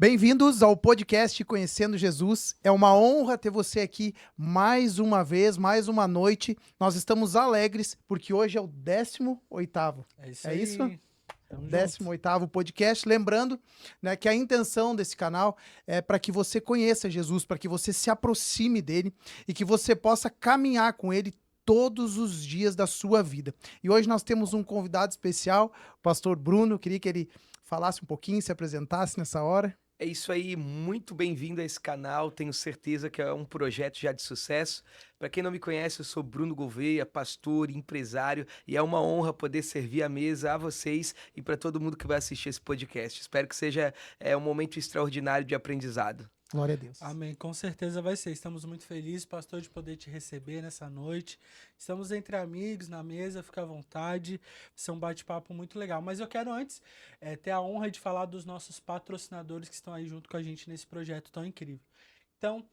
Bem-vindos ao podcast Conhecendo Jesus. É uma honra ter você aqui mais uma vez, mais uma noite. Nós estamos alegres porque hoje é o 18º. É isso É isso? aí. Tamo junto. 18º podcast. Lembrando, né, que a intenção desse canal é para que você conheça Jesus, para que você se aproxime dele e que você possa caminhar com ele todos os dias da sua vida. E hoje nós temos um convidado especial, o pastor Bruno. Eu queria que ele falasse um pouquinho, se apresentasse nessa hora. É isso aí, muito bem-vindo a esse canal. Tenho certeza que é um projeto já de sucesso. Para quem não me conhece, eu sou Bruno Gouveia, pastor, empresário, e é uma honra poder servir a mesa a vocês e para todo mundo que vai assistir esse podcast. Espero que seja um momento extraordinário de aprendizado. Glória a Deus. Amém. Com certeza vai ser. Estamos muito felizes, pastor, de poder te receber nessa noite. Estamos entre amigos na mesa, fica à vontade. Vai ser um bate-papo muito legal. Mas eu quero antes ter a honra de falar dos nossos patrocinadores que estão aí junto com a gente nesse projeto tão incrível. Então,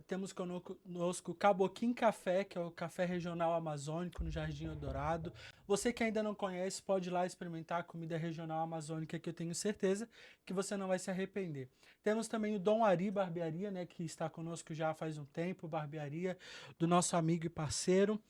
temos conosco o Caboquim Café, que é o café regional amazônico no Jardim Eldorado. Você que ainda não conhece, pode ir lá experimentar a comida regional amazônica, que eu tenho certeza que você não vai se arrepender. Temos também o Dom Ari Barbearia, né, que está conosco já faz um tempo, barbearia do nosso amigo e parceiro.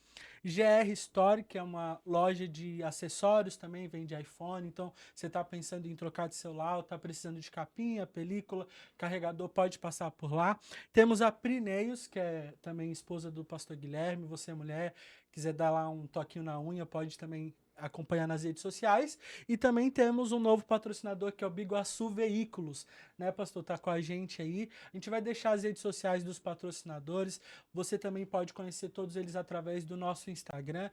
GR Store, que é uma loja de acessórios, também vende iPhone, então você está pensando em trocar de celular, está precisando de capinha, película, carregador, pode passar por lá. Temos a Prineios, que é também esposa do pastor Guilherme, você mulher, quiser dar lá um toquinho na unha, pode também acompanhar nas redes sociais. E também temos um novo patrocinador, que é o Biguaçu Veículos, né, pastor? Tá com a gente aí. A gente vai deixar as redes sociais dos patrocinadores. Você também pode conhecer todos eles através do nosso Instagram,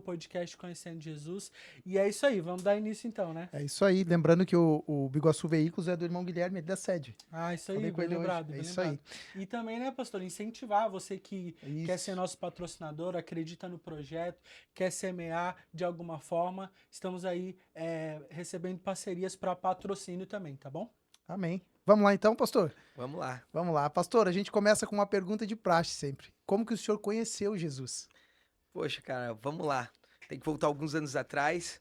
@podcast Conhecendo Jesus. E é isso aí, vamos dar início então, né? É isso aí. Lembrando que o Biguaçu Veículos é do irmão Guilherme, ele da sede. Ah, isso Falei aí, com bem ele hoje. lembrado, É bem isso lembrado. aí. E também, né, pastor, incentivar você que quer ser Isso. nosso patrocinador, acredita no projeto, quer semear de alguma forma, estamos aí recebendo parcerias para patrocínio também, tá bom? Amém. Vamos lá então, pastor? Vamos lá. Vamos lá. Pastor, a gente começa com uma pergunta de praxe sempre. Como que o senhor conheceu Jesus? Poxa, cara, vamos lá. Tem que voltar alguns anos atrás.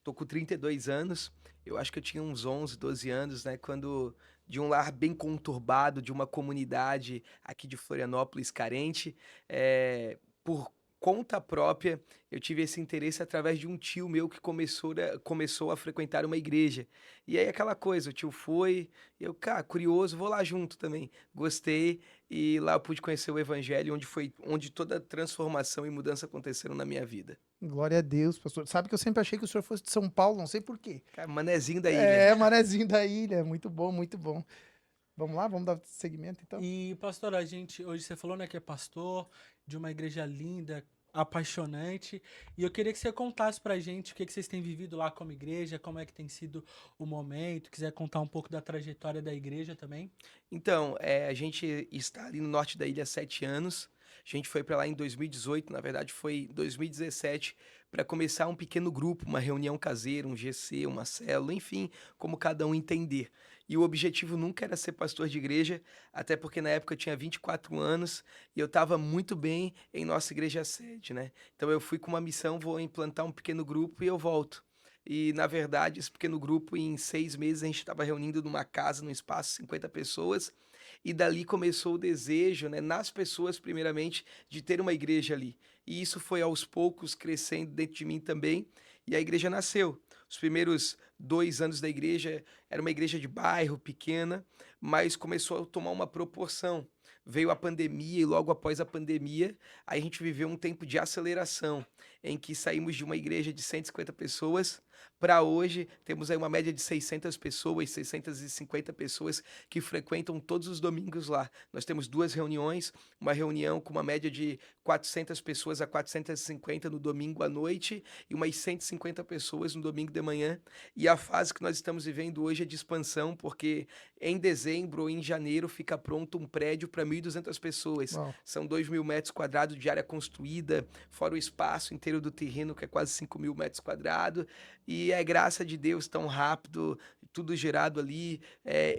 Tô com 32 anos. Eu acho que eu tinha uns 11, 12 anos, né? Quando de um lar bem conturbado, de uma comunidade aqui de Florianópolis carente, por conta própria, eu tive esse interesse através de um tio meu que começou a frequentar uma igreja. E aí aquela coisa, o tio foi, eu, cara, curioso, vou lá junto também. Gostei e lá eu pude conhecer o evangelho, onde toda a transformação e mudança aconteceram na minha vida. Glória a Deus, pastor. Sabe que eu sempre achei que o senhor fosse de São Paulo, não sei por quê. Cara, manezinho da ilha. É, manezinho da ilha. Muito bom, muito bom. Vamos lá, vamos dar seguimento então? E, pastor, a gente, hoje você falou, né, que é pastor de uma igreja linda, apaixonante, e eu queria que você contasse pra gente o que vocês têm vivido lá como igreja, como é que tem sido o momento, quiser contar um pouco da trajetória da igreja também. Então, a gente está ali no norte da ilha há 7 anos. A gente foi para lá em 2018, na verdade foi 2017, para começar um pequeno grupo, uma reunião caseira, um GC, uma célula, enfim, como cada um entender. E o objetivo nunca era ser pastor de igreja, até porque na época eu tinha 24 anos e eu estava muito bem em nossa igreja sede, né? Então eu fui com uma missão, vou implantar um pequeno grupo e eu volto. E, na verdade, esse pequeno grupo, em 6 meses, a gente estava reunindo numa casa, num espaço, 50 pessoas, e dali começou o desejo, né, nas pessoas, primeiramente, de ter uma igreja ali. E isso foi aos poucos crescendo dentro de mim também, e a igreja nasceu. Os primeiros 2 anos da igreja era uma igreja de bairro, pequena, mas começou a tomar uma proporção. Veio a pandemia e logo após a pandemia, aí a gente viveu um tempo de aceleração, em que saímos de uma igreja de 150 pessoas para hoje temos aí uma média de 600 pessoas, 650 pessoas que frequentam todos os domingos lá. Nós temos 2 reuniões, uma reunião com uma média de 400 pessoas a 450 no domingo à noite e umas 150 pessoas no domingo de manhã. E a fase que nós estamos vivendo hoje é de expansão, porque em dezembro ou em janeiro fica pronto um prédio para 1.200 pessoas. Uau. São 2.000 metros quadrados de área construída, fora o espaço inteiro do terreno, que é quase 5.000 metros quadrados. E é graça de Deus tão rápido, tudo gerado ali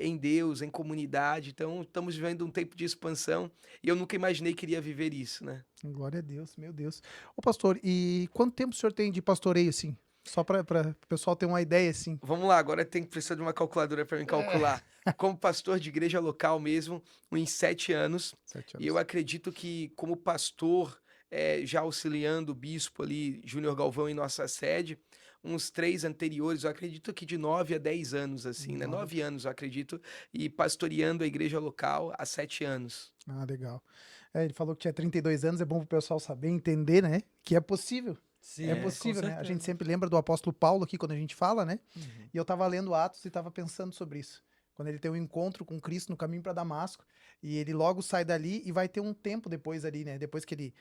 em Deus, em comunidade. Então, estamos vivendo um tempo de expansão e eu nunca imaginei que iria viver isso, né? Glória a Deus, meu Deus. Ô pastor, e quanto tempo o senhor tem de pastoreio assim? Só para o pessoal ter uma ideia, assim. Vamos lá, agora tem que precisar de uma calculadora para me calcular. Como pastor de igreja local mesmo, uns 7 anos. 7 E eu anos. acredito que, como pastor, já auxiliando o bispo ali, Júnior Galvão, em nossa sede, uns 3 anteriores, eu acredito que de 9 a 10 anos, assim, né? 9. 9 anos, eu acredito, e pastoreando a igreja local há 7 anos. Ah, legal. Ele falou que tinha 32 anos, é bom pro pessoal saber, entender, né? Que é possível. É Sim, com possível, né? A gente certeza. sempre lembra do apóstolo Paulo aqui quando a gente fala, né? Uhum. E eu tava lendo Atos e tava pensando sobre isso. Quando ele tem um encontro com Cristo no caminho para Damasco, e ele logo sai dali e vai ter um tempo depois ali, né? Depois que ele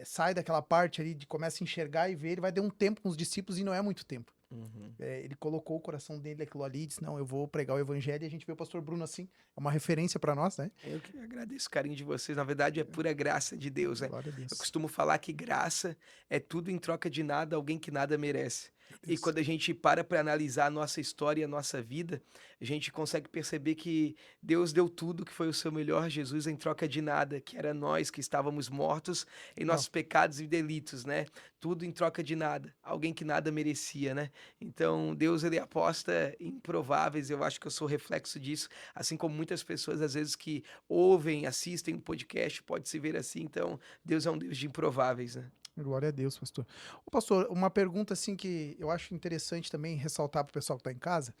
sai daquela parte ali de começa a enxergar e ver, ele vai ter um tempo com os discípulos e não é muito tempo. Uhum. Ele colocou o coração dele aquilo ali e disse: Não, eu vou pregar o evangelho. E a gente vê o pastor Bruno assim, é uma referência para nós, né? Eu que agradeço o carinho de vocês. Na verdade, é pura graça de Deus, né? Glória a Eu Deus. costumo falar que graça é tudo em troca de nada, alguém que nada merece. Meu E Deus. quando a gente para analisar a nossa história e a nossa vida, a gente consegue perceber que Deus deu tudo que foi o seu melhor Jesus em troca de nada, que era nós que estávamos mortos em Legal. nossos pecados e delitos, né? Tudo em troca de nada, alguém que nada merecia, né? Então, Deus ele aposta em improváveis, eu acho que eu sou reflexo disso, assim como muitas pessoas às vezes que ouvem, assistem um podcast, pode se ver assim, então Deus é um Deus de improváveis, né? Glória a Deus, pastor. Ô, pastor, uma pergunta assim que eu acho interessante também ressaltar para o pessoal que está em casa.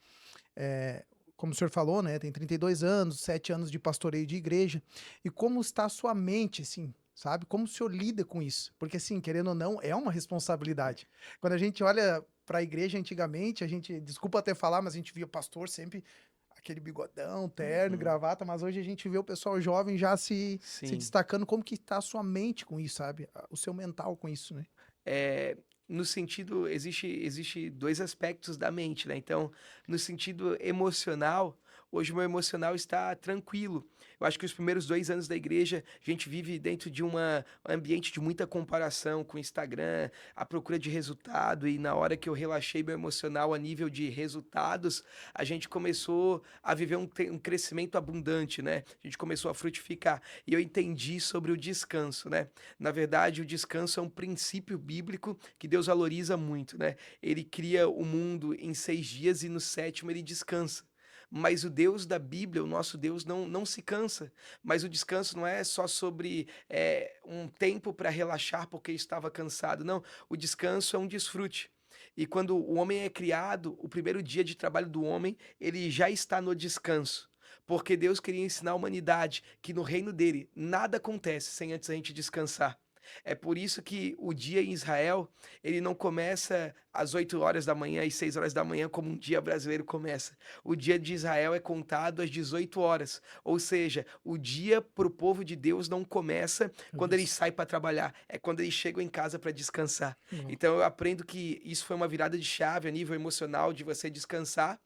É, como o senhor falou, né? Tem 32 anos, 7 anos de pastoreio de igreja. E como está a sua mente, assim, sabe? Como o senhor lida com isso? Porque, assim, querendo ou não, é uma responsabilidade. Quando a gente olha para a igreja antigamente, a gente, desculpa até falar, mas a gente via pastor sempre aquele bigodão, terno, Uhum. gravata, mas hoje a gente vê o pessoal jovem já se Sim. destacando. Como que está a sua mente com isso, sabe? O seu mental com isso, né? É, no sentido, existe dois aspectos da mente, né? Então, no sentido emocional, hoje o meu emocional está tranquilo. Eu acho que os primeiros 2 anos da igreja, a gente vive dentro de um ambiente de muita comparação com o Instagram, a procura de resultado, e na hora que eu relaxei meu emocional a nível de resultados, a gente começou a viver um crescimento abundante, né? A gente começou a frutificar. E eu entendi sobre o descanso, né? Na verdade, o descanso é um princípio bíblico que Deus valoriza muito, né? Ele cria o mundo em 6 dias e no sétimo ele descansa. Mas o Deus da Bíblia, o nosso Deus, não se cansa. Mas o descanso não é só sobre um tempo para relaxar porque estava cansado. Não, o descanso é um desfrute. E quando o homem é criado, o primeiro dia de trabalho do homem, ele já está no descanso. Porque Deus queria ensinar a humanidade que no reino dele nada acontece sem antes a gente descansar. É por isso que o dia em Israel, ele não começa às 8 horas da manhã e 6 horas da manhã como um dia brasileiro começa. O dia de Israel é contado às 18 horas. Ou seja, o dia para o povo de Deus não começa Meu quando eles Deus. saem para trabalhar, é quando eles chegam em casa para descansar. Não. Então eu aprendo que isso foi uma virada de chave a nível emocional de você descansar.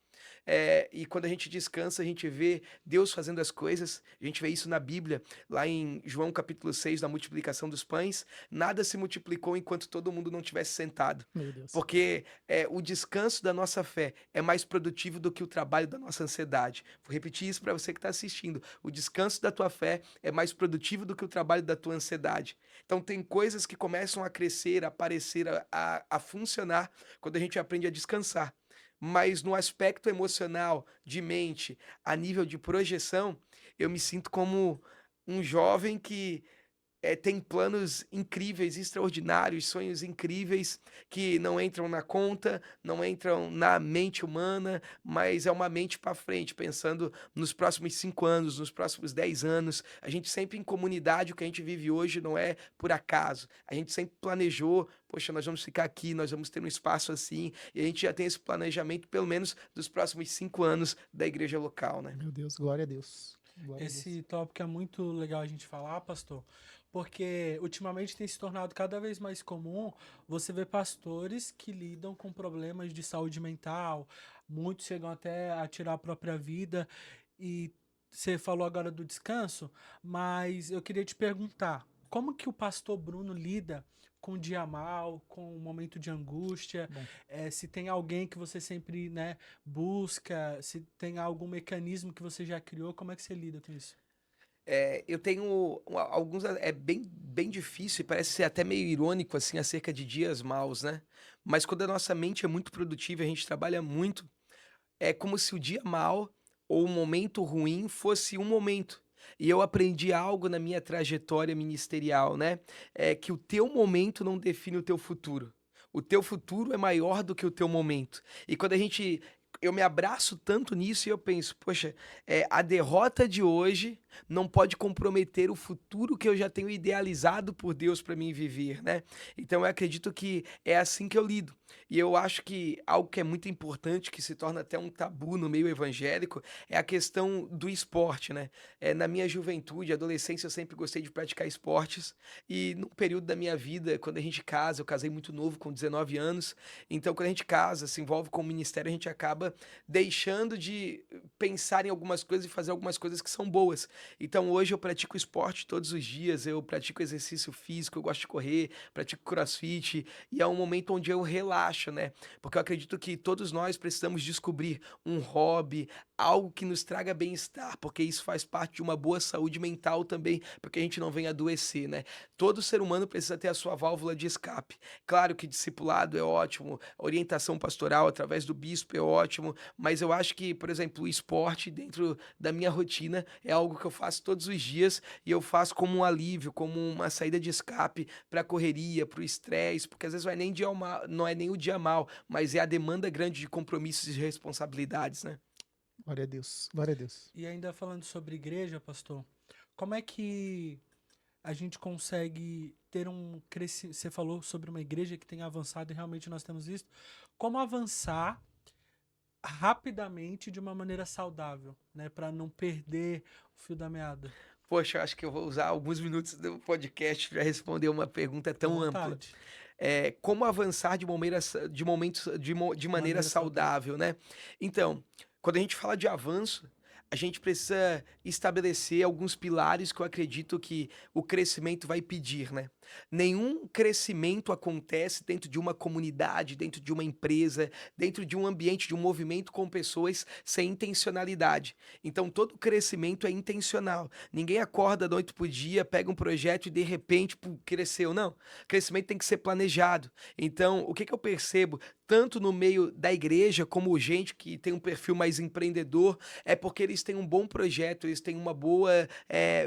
E quando a gente descansa, a gente vê Deus fazendo as coisas. A gente vê isso na Bíblia, lá em João capítulo 6, na multiplicação dos pães. Nada se multiplicou enquanto todo mundo não tivesse sentado. Meu Deus. Porque o descanso da nossa fé é mais produtivo do que o trabalho da nossa ansiedade. Vou repetir isso para você que está assistindo. O descanso da tua fé é mais produtivo do que o trabalho da tua ansiedade. Então, tem coisas que começam a crescer, a aparecer, a funcionar quando a gente aprende a descansar. Mas no aspecto emocional, de mente, a nível de projeção, eu me sinto como um jovem que tem planos incríveis, extraordinários, sonhos incríveis que não entram na conta, não entram na mente humana, mas é uma mente para frente, pensando nos próximos 5 anos, nos próximos 10 anos. A gente sempre em comunidade, o que a gente vive hoje não é por acaso. A gente sempre planejou, poxa, nós vamos ficar aqui, nós vamos ter um espaço assim, e a gente já tem esse planejamento, pelo menos, dos próximos 5 anos da igreja local, né? Meu Deus, glória a Deus. Glória a Deus. Esse tópico é muito legal a gente falar, pastor, porque ultimamente tem se tornado cada vez mais comum você ver pastores que lidam com problemas de saúde mental, muitos chegam até a tirar a própria vida, e você falou agora do descanso, mas eu queria te perguntar, como que o pastor Bruno lida com o dia mal, com o momento de angústia, Bom, se tem alguém que você sempre, né, busca, se tem algum mecanismo que você já criou, como é que você lida com isso? Eu tenho alguns. É bem difícil e parece ser até meio irônico, assim, acerca de dias maus, né? Mas quando a nossa mente é muito produtiva, a gente trabalha muito, é como se o dia mal ou o momento ruim fosse um momento. E eu aprendi algo na minha trajetória ministerial, né? É que o teu momento não define o teu futuro. O teu futuro é maior do que o teu momento. E quando a gente. Eu me abraço tanto nisso e eu penso, poxa, a derrota de hoje não pode comprometer o futuro que eu já tenho idealizado por Deus para mim viver, né? Então eu acredito que é assim que eu lido. E eu acho que algo que é muito importante, que se torna até um tabu no meio evangélico, é a questão do esporte, né? Na minha juventude, adolescência, eu sempre gostei de praticar esportes. E num período da minha vida, quando a gente casa, eu casei muito novo, com 19 anos. Então, quando a gente casa, se envolve com o ministério, a gente acaba deixando de pensar em algumas coisas e fazer algumas coisas que são boas. Então, hoje eu pratico esporte todos os dias, eu pratico exercício físico, eu gosto de correr, pratico crossfit, e é um momento onde eu relaxo, né? Porque eu acredito que todos nós precisamos descobrir um hobby, algo que nos traga bem-estar, porque isso faz parte de uma boa saúde mental também, porque a gente não venha adoecer, né? Todo ser humano precisa ter a sua válvula de escape. Claro que discipulado é ótimo, orientação pastoral através do bispo é ótimo, mas eu acho que, por exemplo, o esporte dentro da minha rotina é algo que eu faço todos os dias e eu faço como um alívio, como uma saída de escape para a correria, para o estresse, porque às vezes não é nem o dia mal, mas é a demanda grande de compromissos e responsabilidades, né? Glória a Deus. Glória a Deus. E ainda falando sobre igreja, pastor, como é que a gente consegue ter um crescimento? Você falou sobre uma igreja que tem avançado e realmente nós temos visto. Como avançar rapidamente de uma maneira saudável, né, para não perder o fio da meada? Poxa, eu acho que eu vou usar alguns minutos do podcast para responder uma pergunta Fica à tão ampla. vontade. Como avançar de maneira Maneira saudável. saudável, né? Então, quando a gente fala de avanço, a gente precisa estabelecer alguns pilares que eu acredito que o crescimento vai pedir, né? Nenhum crescimento acontece dentro de uma comunidade, dentro de uma empresa, dentro de um ambiente, de um movimento com pessoas sem intencionalidade. Então, todo crescimento é intencional. Ninguém acorda da noite pro dia, pega um projeto e de repente cresceu. Não. Crescimento tem que ser planejado. Então, o que que eu percebo, tanto no meio da igreja como gente que tem um perfil mais empreendedor, é porque eles têm um bom projeto, eles têm uma boa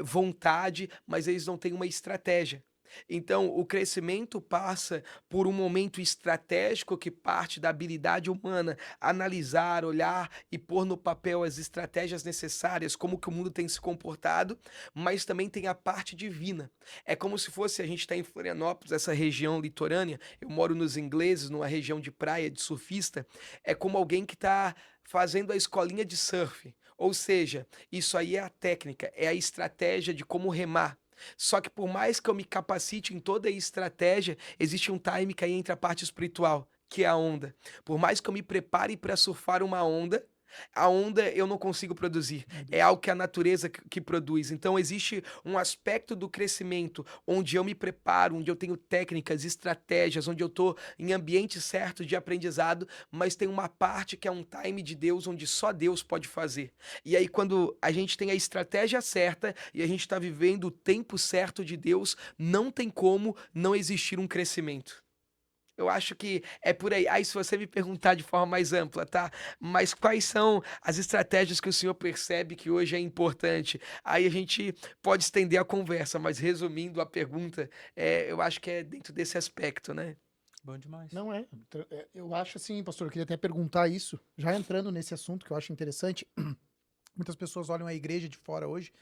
vontade, mas eles não têm uma estratégia. Então, o crescimento passa por um momento estratégico que parte da habilidade humana, analisar, olhar e pôr no papel as estratégias necessárias, como que o mundo tem se comportado, mas também tem a parte divina. É como se fosse, a gente está em Florianópolis, essa região litorânea, eu moro nos Ingleses, numa região de praia, de surfista, é como alguém que está fazendo a escolinha de surf. Ou seja, isso aí é a técnica, é a estratégia de como remar. Só que por mais que eu me capacite em toda a estratégia, existe um time que aí entra a parte espiritual, que é a onda. Por mais que eu me prepare para surfar uma onda, a onda eu não consigo produzir. Meu É Deus. algo que a natureza que produz. Então existe um aspecto do crescimento onde eu me preparo, onde eu tenho técnicas, estratégias, onde eu estou em ambiente certo de aprendizado, mas tem uma parte que é um time de Deus onde só Deus pode fazer. E aí quando a gente tem a estratégia certa e a gente está vivendo o tempo certo de Deus, não tem como não existir um crescimento. Eu acho que é por aí. Aí, se você me perguntar de forma mais ampla, tá? Mas quais são as estratégias que o senhor percebe que hoje é importante? Aí a gente pode estender a conversa, mas resumindo a pergunta, eu acho que é dentro desse aspecto, né? Bom demais. Não é. Eu acho assim, pastor, eu queria até perguntar isso, já entrando nesse assunto que eu acho interessante. Muitas pessoas olham a igreja de fora hoje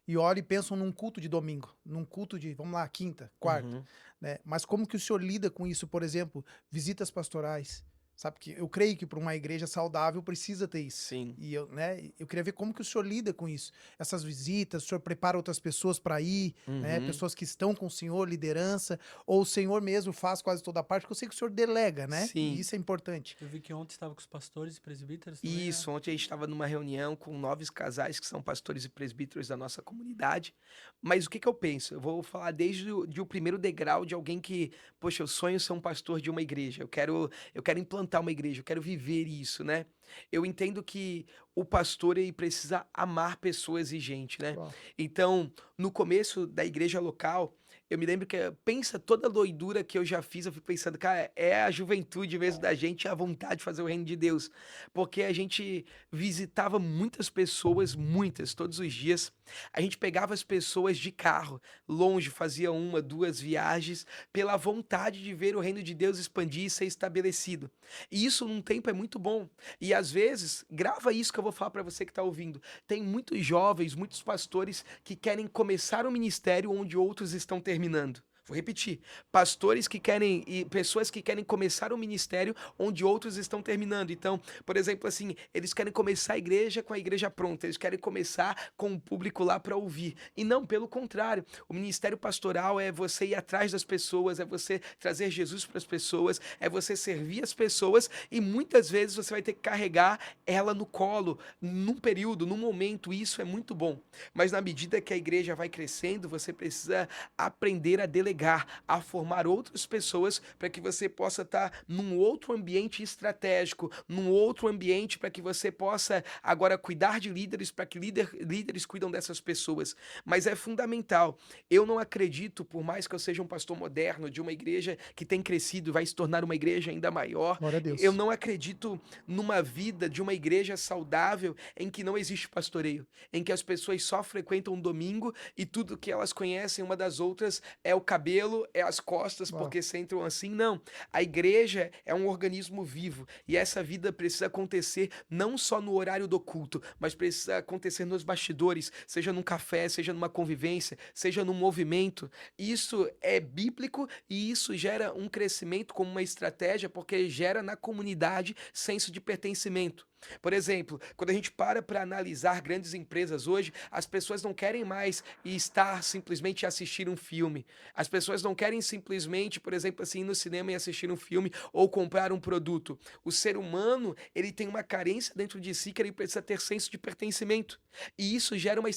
e olham e pensam num culto de domingo, num culto de, vamos lá, quinta, quarta, Uhum. né? Mas como que o senhor lida com isso, por exemplo, visitas pastorais? Sabe que eu creio que para uma igreja saudável precisa ter isso. Sim. E eu, né, eu queria ver como que o senhor lida com isso. Essas visitas, o senhor prepara outras pessoas para ir, né? Uhum. Pessoas que estão com o senhor, liderança, ou o senhor mesmo faz quase toda a parte, porque eu sei que o senhor delega, né? E Sim. isso é importante. Eu vi que ontem estava com os pastores e presbíteros também, né? Isso, ontem a gente estava numa reunião com 9 casais que são pastores e presbíteros da nossa comunidade. Mas o que que eu penso? Eu vou falar desde o primeiro degrau de alguém que, poxa, eu sonho ser um pastor de uma igreja. Eu quero implantar plantar uma igreja, eu quero viver isso, né? Eu entendo que o pastor ele precisa amar pessoas e gente, né? Uau. Então, no começo da igreja local, eu me lembro que pensa toda a doidura que eu já fiz, eu fico pensando, cara, é a juventude mesmo da gente, a vontade de fazer o reino de Deus. Porque a gente visitava muitas pessoas, muitas, todos os dias. A gente pegava as pessoas de carro, longe, fazia uma, duas viagens, pela vontade de ver o reino de Deus expandir e ser estabelecido. E isso num tempo é muito bom. E às vezes, grava isso que eu vou falar para você que está ouvindo. Tem muitos jovens, muitos pastores que querem começar um ministério onde outros estão terminando. Vou repetir. Pastores que querem e pessoas que querem começar um ministério onde outros estão terminando. Então, por exemplo, assim, eles querem começar a igreja com a igreja pronta, eles querem começar com o público lá para ouvir. E não, pelo contrário. O ministério pastoral é você ir atrás das pessoas, é você trazer Jesus para as pessoas, é você servir as pessoas e muitas vezes você vai ter que carregar ela no colo, num período, num momento, e isso é muito bom. Mas na medida que a igreja vai crescendo, você precisa aprender a delegar, a formar outras pessoas para que você possa estar num outro ambiente estratégico, num outro ambiente para que você possa agora cuidar de líderes, para que líderes cuidam dessas pessoas. Mas é fundamental. Eu não acredito, por mais que eu seja um pastor moderno de uma igreja que tem crescido e vai se tornar uma igreja ainda maior, Glória a eu Deus. não acredito numa vida de uma igreja saudável em que não existe pastoreio, em que as pessoas só frequentam um domingo e tudo que elas conhecem uma das outras é o cabelo, é as costas, Uau. porque sentam assim. Não. A igreja é um organismo vivo e essa vida precisa acontecer não só no horário do culto, mas precisa acontecer nos bastidores, seja num café, seja numa convivência, seja num movimento. Isso é bíblico e isso gera um crescimento como uma estratégia, porque gera na comunidade senso de pertencimento. Por exemplo, quando a gente para analisar grandes empresas hoje, as pessoas não querem mais estar simplesmente a assistir um filme. As pessoas não querem simplesmente, por exemplo, assim, ir no cinema e assistir um filme ou comprar um produto. O ser humano, ele tem uma carência dentro de si que ele precisa ter senso de pertencimento. E isso gera uma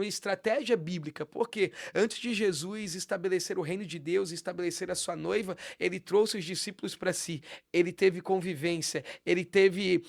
estratégia bíblica, porque antes de Jesus estabelecer o reino de Deus, estabelecer a sua noiva, ele trouxe os discípulos para si. Ele teve convivência, ele teve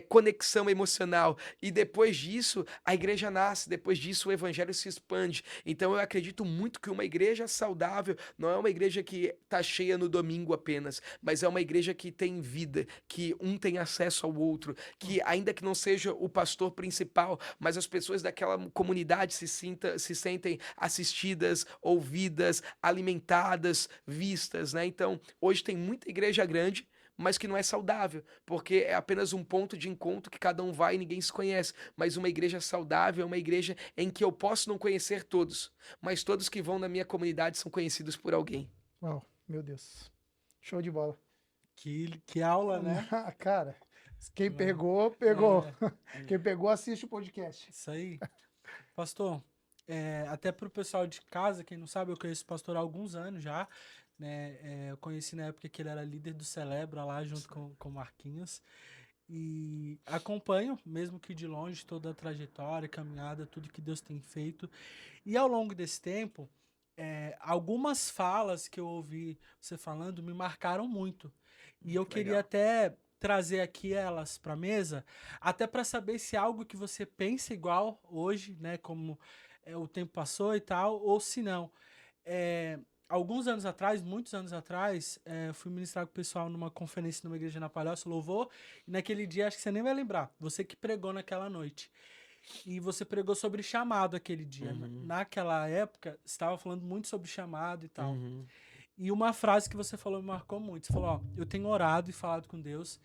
conexão emocional. E depois disso, a igreja nasce, depois disso, o evangelho se expande. Então, eu acredito muito que uma igreja saudável não é uma igreja que está cheia no domingo apenas, mas é uma igreja que tem vida, que um tem acesso ao outro, que ainda que não seja o pastor principal, mas as pessoas daquela comunidade se sentem assistidas, ouvidas, alimentadas, vistas, né? Então, hoje tem muita igreja grande, mas que não é saudável, porque é apenas um ponto de encontro que cada um vai e ninguém se conhece. Mas uma igreja saudável é uma igreja em que eu posso não conhecer todos, mas todos que vão na minha comunidade são conhecidos por alguém. Uau, meu Deus. Show de bola. Que aula, né? Cara, quem Não, pegou, pegou. é, Quem pegou, assiste o podcast. isso aí. Pastor, até pro pessoal de casa, quem não sabe, eu conheço o pastor há alguns anos já, né? Eu conheci na época que ele era líder do Celebra lá, junto com o Marquinhos. E acompanho, mesmo que de longe, toda a trajetória, caminhada, tudo que Deus tem feito. E ao longo desse tempo, algumas falas que eu ouvi você falando me marcaram muito. E eu queria Legal. até trazer aqui elas para mesa, até para saber se é algo que você pensa igual hoje, né, como o tempo passou e tal, ou se não. Alguns anos atrás, muitos anos atrás, eu fui ministrar com o pessoal numa conferência numa igreja na Palhoça, louvor, e naquele dia, acho que você nem vai lembrar, você que pregou naquela noite. E você pregou sobre chamado aquele dia. Uhum, Naquela época, você estava falando muito sobre chamado e tal. uhum, E uma frase que você falou me marcou muito. Você falou, ó, eu tenho orado e falado com Deus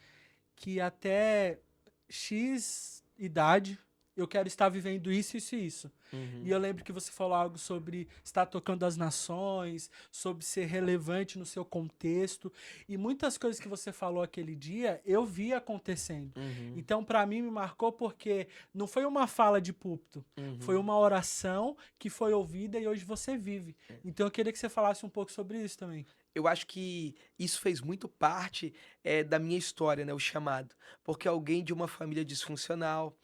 que até X idade eu quero estar vivendo isso, isso e isso. E uhum. eu lembro que você falou algo sobre estar tocando as nações, sobre ser relevante no seu contexto. E muitas coisas que você falou aquele dia, eu vi acontecendo. Uhum, Então, para mim, me marcou porque não foi uma fala de púlpito, foi uhum. uma oração que foi ouvida e hoje você vive. Então, eu queria que você falasse um pouco sobre isso também. Eu acho que isso fez muito parte da minha história, né, o chamado. Porque alguém de uma família disfuncional,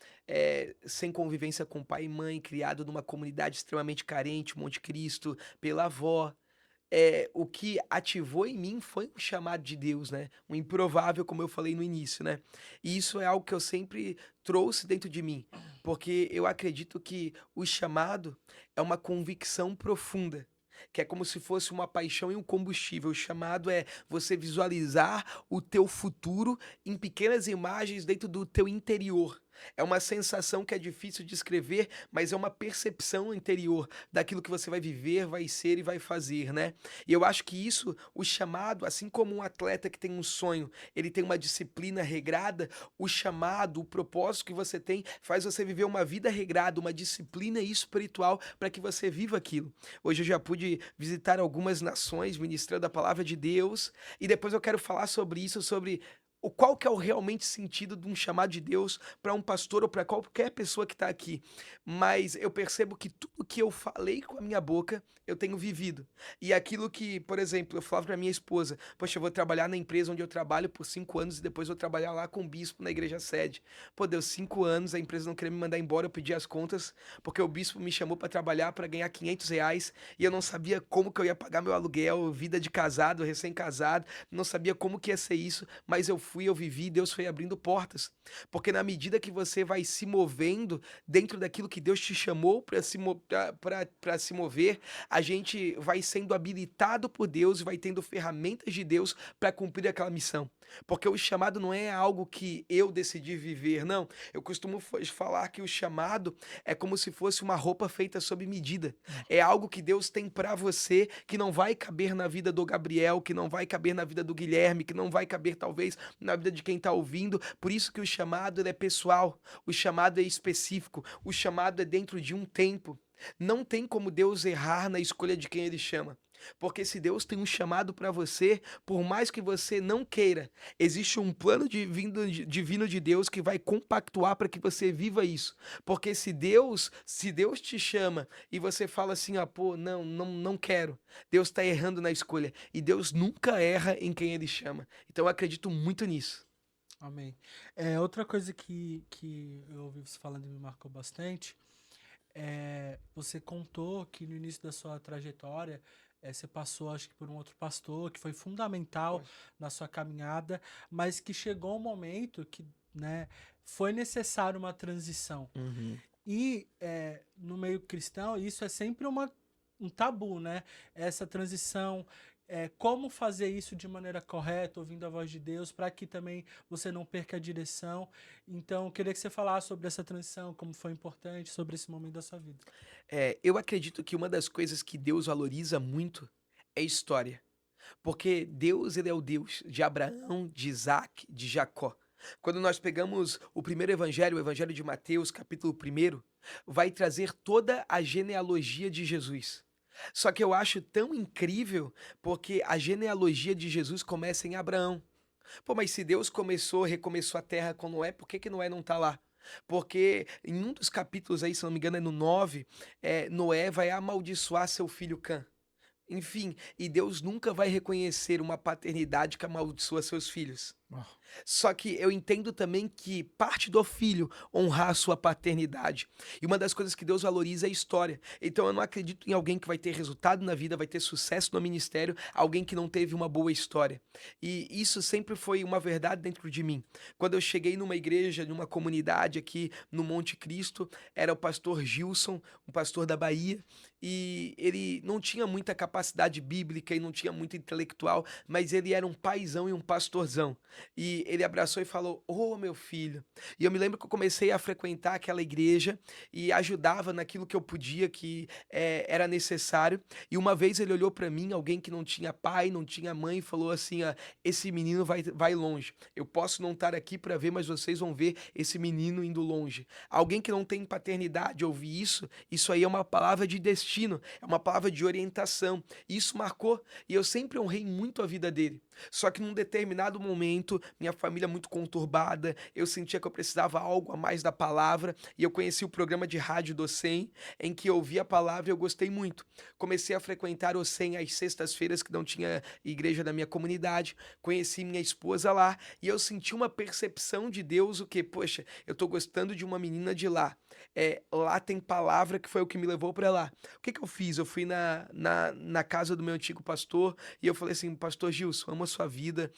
sem convivência com pai e mãe, criado numa comunidade extremamente carente, Monte Cristo, pela avó. o que ativou em mim foi um chamado de Deus, né? Um improvável, como eu falei no início, né? E isso é algo que eu sempre trouxe dentro de mim, porque eu acredito que o chamado é uma convicção profunda. Que é como se fosse uma paixão e um combustível. O chamado é você visualizar o teu futuro em pequenas imagens dentro do teu interior. É uma sensação que é difícil de escrever, mas é uma percepção interior daquilo que você vai viver, vai ser e vai fazer, né? E eu acho que isso, o chamado, assim como um atleta que tem um sonho, ele tem uma disciplina regrada, o chamado, o propósito que você tem, faz você viver uma vida regrada, uma disciplina espiritual para que você viva aquilo. Hoje eu já pude visitar algumas nações ministrando a palavra de Deus, e depois eu quero falar sobre isso, sobre o qual que é o realmente sentido de um chamado de Deus para um pastor ou para qualquer pessoa que está aqui. Mas eu percebo que tudo que eu falei com a minha boca, eu tenho vivido. E aquilo que, por exemplo, eu falava para minha esposa, poxa, eu vou trabalhar na empresa onde eu trabalho por 5 anos e depois vou trabalhar lá com o bispo na igreja sede. Pô, deu 5 anos, a empresa não queria me mandar embora, eu pedi as contas, porque o bispo me chamou para trabalhar para ganhar R$ 500 e eu não sabia como que eu ia pagar meu aluguel, vida de casado, recém-casado, não sabia como que ia ser isso, mas eu fui, eu vivi, Deus foi abrindo portas. Porque na medida que você vai se movendo dentro daquilo que Deus te chamou para se mover, a gente vai sendo habilitado por Deus e vai tendo ferramentas de Deus para cumprir aquela missão. Porque o chamado não é algo que eu decidi viver, não. Eu costumo falar que o chamado é como se fosse uma roupa feita sob medida. É algo que Deus tem para você que não vai caber na vida do Gabriel, que não vai caber na vida do Guilherme, que não vai caber talvez na vida de quem está ouvindo. Por isso que o chamado ele é pessoal, o chamado é específico, o chamado é dentro de um tempo. Não tem como Deus errar na escolha de quem ele chama. Porque se Deus tem um chamado para você, por mais que você não queira, existe um plano divino de Deus que vai compactuar para que você viva isso. Porque se Deus te chama e você fala assim, ó, pô, não quero. Deus está errando na escolha e Deus nunca erra em quem ele chama. Então eu acredito muito nisso. Amém. Outra coisa que eu ouvi você falando e me marcou bastante, você contou que no início da sua trajetória, você passou, acho que por um outro pastor, que foi fundamental Foi. na sua caminhada, mas que chegou um momento que, né, foi necessário uma transição. Uhum. E no meio cristão, isso é sempre um tabu, né? Essa transição, como fazer isso de maneira correta, ouvindo a voz de Deus, para que também você não perca a direção. Então, eu queria que você falasse sobre essa transição, como foi importante, sobre esse momento da sua vida. Eu acredito que uma das coisas que Deus valoriza muito é história. Porque Deus, ele é o Deus de Abraão, de Isaac, de Jacó. Quando nós pegamos o primeiro evangelho, o evangelho de Mateus, capítulo 1, vai trazer toda a genealogia de Jesus. Só que eu acho tão incrível porque a genealogia de Jesus começa em Abraão. Pô, mas se Deus recomeçou a terra com Noé, por que que Noé não tá lá? Porque em um dos capítulos aí, se não me engano, é no 9, Noé vai amaldiçoar seu filho Cã. Enfim, e Deus nunca vai reconhecer uma paternidade que amaldiçoa seus filhos. Oh, Só que eu entendo também que parte do filho honrar a sua paternidade. E uma das coisas que Deus valoriza é a história. Então eu não acredito em alguém que vai ter resultado na vida, vai ter sucesso no ministério, alguém que não teve uma boa história. E isso sempre foi uma verdade dentro de mim. Quando eu cheguei numa igreja, numa comunidade aqui no Monte Cristo, era o pastor Gilson, um pastor da Bahia, e ele não tinha muita capacidade bíblica e não tinha muito intelectual, mas ele era um paizão e um pastorzão. E ele abraçou e falou: "Ô, meu filho". E eu me lembro que eu comecei a frequentar aquela igreja e ajudava naquilo que eu podia, que era necessário. E uma vez ele olhou para mim, alguém que não tinha pai, não tinha mãe, e falou assim: ó, esse menino vai longe. Eu posso não estar aqui para ver, mas vocês vão ver esse menino indo longe. Alguém que não tem paternidade ouvir isso aí é uma palavra de destino, é uma palavra de orientação. E isso marcou, e eu sempre honrei muito a vida dele. Só que num determinado momento, minha família muito conturbada, eu sentia que eu precisava algo a mais da palavra, e eu conheci o programa de rádio do OSEM, em que eu ouvi a palavra e eu gostei muito. Comecei a frequentar o OSEM às sextas-feiras, que não tinha igreja na minha comunidade, conheci minha esposa lá, e eu senti uma percepção de Deus, o que, poxa, eu tô gostando de uma menina de lá. Lá tem palavra, que foi o que me levou para lá. O que que eu fiz? Eu fui na casa do meu antigo pastor e eu falei assim: Pastor Gilson, amo a sua vida,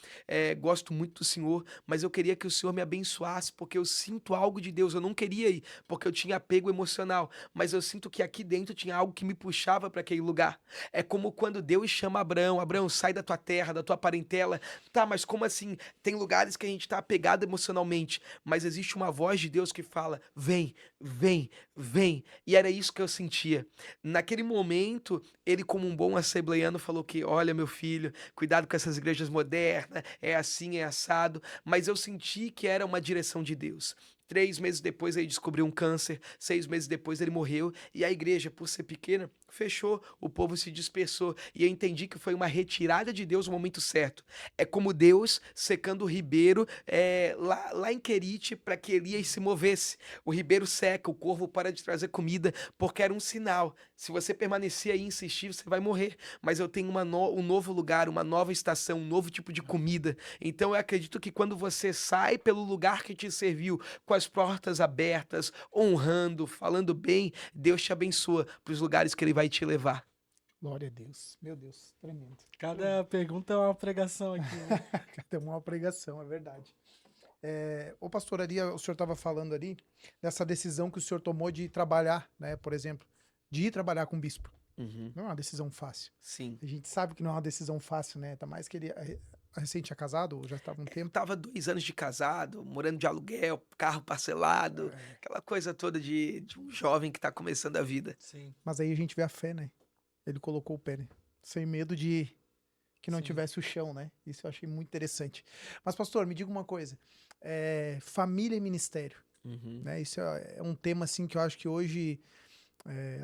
gosto muito do Senhor, mas eu queria que o Senhor me abençoasse, porque eu sinto algo de Deus. Eu não queria ir, porque eu tinha apego emocional, mas eu sinto que aqui dentro tinha algo que me puxava para aquele lugar. É como quando Deus chama Abraão: Abraão, sai da tua terra, da tua parentela. Tá, mas como assim? Tem lugares que a gente está apegado emocionalmente, mas existe uma voz de Deus que fala: vem, vem, vem. E era isso que eu sentia. Naquele momento, ele, como um bom assembleiano, falou que: olha, meu filho, cuidado com essas igrejas modernas, é assim, é assado. Mas eu senti que era uma direção de Deus. 3 meses depois ele descobriu um câncer, 6 meses depois ele morreu, e a igreja, por ser pequena, fechou, o povo se dispersou, e eu entendi que foi uma retirada de Deus no momento certo. É como Deus secando o ribeiro lá em Querite, para que Elias se movesse. O ribeiro seca, o corvo para de trazer comida, porque era um sinal. Se você permanecer aí e insistir, você vai morrer. Mas eu tenho um novo lugar, uma nova estação, um novo tipo de comida. Então eu acredito que quando você sai pelo lugar que te serviu, com as portas abertas, honrando, falando bem, Deus te abençoa para os lugares que Ele vai te levar. Glória a Deus. Meu Deus, tremendo. Cada pergunta é uma pregação aqui, né? Tem uma pregação, é verdade. Ô pastor, ali o senhor estava falando ali dessa decisão que o senhor tomou de trabalhar, né? Por exemplo, de ir trabalhar com o bispo. Uhum. Não é uma decisão fácil. Sim. A gente sabe que não é uma decisão fácil, né? Tá mais que ele recente é casado, ou já estava um Eu tempo. tava 2 anos de casado, morando de aluguel, carro parcelado, aquela coisa toda de um jovem que tá começando a vida. Sim, Mas aí a gente vê a fé, né? Ele colocou o pé, né? Sem medo de que não sim. tivesse o chão, né? Isso eu achei muito interessante. Mas, pastor, me diga uma coisa. Família e ministério, Uhum. né? Isso é um tema, assim, que eu acho que hoje...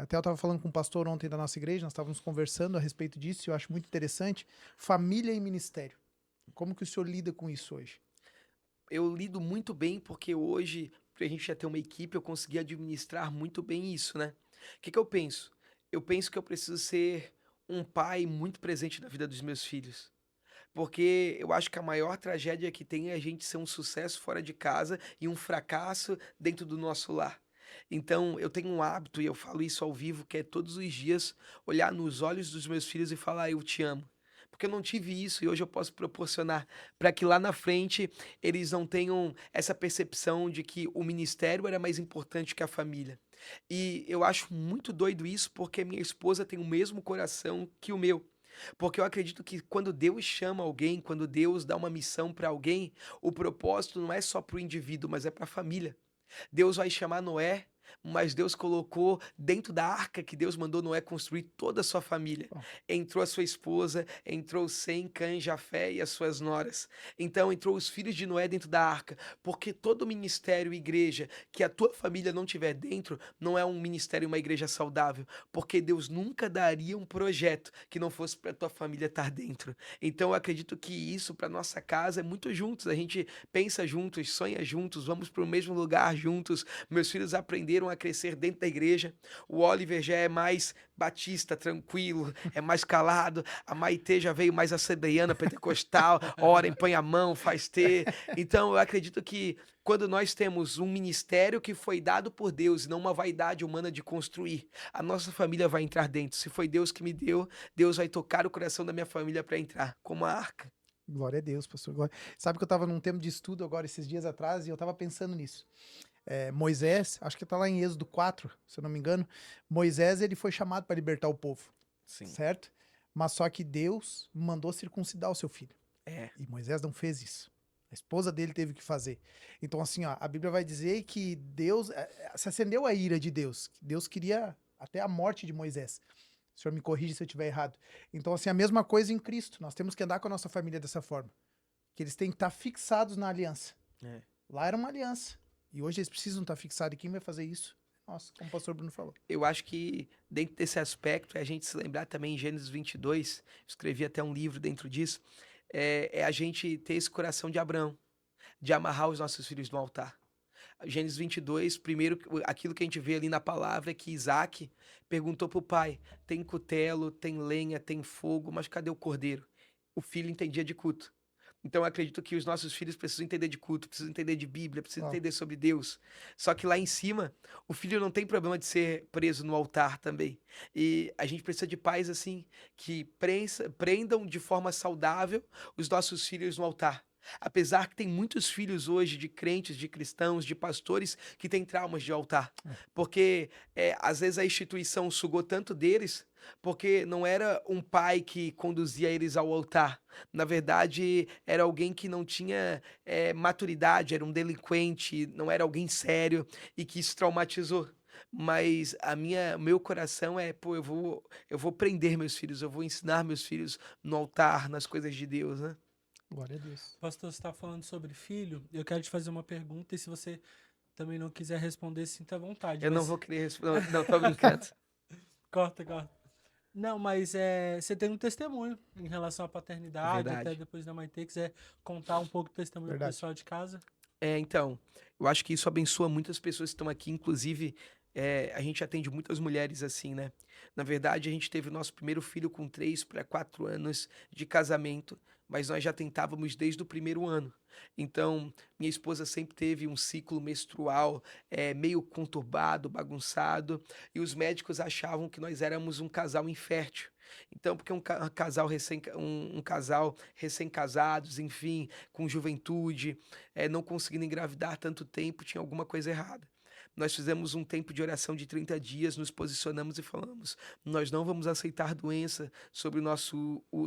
até eu estava falando com um pastor ontem da nossa igreja, nós estávamos conversando a respeito disso, e eu acho muito interessante. Família e ministério. Como que o senhor lida com isso hoje? Eu lido muito bem porque hoje, pra gente já ter uma equipe, eu consegui administrar muito bem isso, né? O que que eu penso? Eu penso que eu preciso ser um pai muito presente na vida dos meus filhos. Porque eu acho que a maior tragédia que tem é a gente ser um sucesso fora de casa e um fracasso dentro do nosso lar. Então, eu tenho um hábito, e eu falo isso ao vivo, que é todos os dias olhar nos olhos dos meus filhos e falar: eu te amo. Porque eu não tive isso e hoje eu posso proporcionar para que lá na frente eles não tenham essa percepção de que o ministério era mais importante que a família. E eu acho muito doido isso porque minha esposa tem o mesmo coração que o meu. Porque eu acredito que quando Deus chama alguém, quando Deus dá uma missão para alguém, o propósito não é só para o indivíduo, mas é para a família. Deus vai chamar Noé, mas Deus colocou dentro da arca que Deus mandou Noé construir toda a sua família. Bom, Entrou a sua esposa, entrou Sem, Cã, Jafé e as suas noras. Então entrou os filhos de Noé dentro da arca, porque todo ministério, igreja, que a tua família não tiver dentro, não é um ministério, uma igreja saudável, porque Deus nunca daria um projeto que não fosse para tua família estar dentro. Então eu acredito que isso para nossa casa é muito juntos, a gente pensa juntos, sonha juntos, vamos para o mesmo lugar juntos. Meus filhos aprenderam a crescer dentro da igreja. O Oliver já é mais batista, tranquilo, é mais calado. A Maitê já veio mais assembleiana, pentecostal, ora, põe a mão, faz ter. Então eu acredito que quando nós temos um ministério que foi dado por Deus e não uma vaidade humana de construir, a nossa família vai entrar dentro. Se foi Deus que me deu, Deus vai tocar o coração da minha família para entrar, como a arca. glória a Deus, pastor. Sabe que eu estava num tempo de estudo agora, esses dias atrás, e eu estava pensando nisso. Moisés, acho que está lá em Êxodo 4, se eu não me engano. Moisés, ele foi chamado para libertar o povo, Sim. certo? Mas só que Deus mandou circuncidar o seu filho. É. E Moisés não fez isso. A esposa dele teve que fazer. Então, assim, ó, a Bíblia vai dizer que Deus... se acendeu a ira de Deus. Deus queria até a morte de Moisés. O senhor me corrige se eu estiver errado. Então, assim, a mesma coisa em Cristo. Nós temos que andar com a nossa família dessa forma. Que eles têm que estar fixados na aliança. É. Lá era uma aliança. E hoje eles precisam estar fixados. E quem vai fazer isso? Nossa, como o pastor Bruno falou. Eu acho que dentro desse aspecto, é a gente se lembrar também em Gênesis 22, escrevi até um livro dentro disso, é a gente ter esse coração de Abraão, de amarrar os nossos filhos no altar. Gênesis 22, primeiro, aquilo que a gente vê ali na palavra é que Isaac perguntou para o pai: tem cutelo, tem lenha, tem fogo, mas cadê o cordeiro? O filho entendia de culto. Então eu acredito que os nossos filhos precisam entender de culto, precisam entender de Bíblia, precisam Uau. entender sobre Deus. Só que lá em cima, o filho não tem problema de ser preso no altar também. E a gente precisa de pais assim, que prendam de forma saudável os nossos filhos no altar. Apesar que tem muitos filhos hoje de crentes, de cristãos, de pastores que têm traumas de altar. Porque às vezes a instituição sugou tanto deles, porque não era um pai que conduzia eles ao altar. Na verdade, era alguém que não tinha maturidade, era um delinquente, não era alguém sério e que isso traumatizou. Mas meu coração é, pô, eu vou prender meus filhos, eu vou ensinar meus filhos no altar, nas coisas de Deus, né? Glória a Deus. Pastor, você está falando sobre filho, eu quero te fazer uma pergunta e se você também não quiser responder, sinta à vontade. Eu não Mas vou querer responder, não, tô brincando. corta, corta. Não, mas você tem um testemunho em relação à paternidade, até Verdade. depois da Maitê, quiser contar um pouco do testemunho pro Verdade. pessoal de casa. Então, eu acho que isso abençoa muitas pessoas que estão aqui, inclusive, a gente atende muitas mulheres assim, né? Na verdade, a gente teve o nosso primeiro filho com 3 para 4 anos de casamento, mas nós já tentávamos desde o primeiro ano. Então, minha esposa sempre teve um ciclo menstrual meio conturbado, bagunçado, e os médicos achavam que nós éramos um casal infértil. Então, porque um casal recém-casados, enfim, com juventude, não conseguindo engravidar tanto tempo, tinha alguma coisa errada. Nós fizemos um tempo de oração de 30 dias, nos posicionamos e falamos: nós não vamos aceitar doença sobre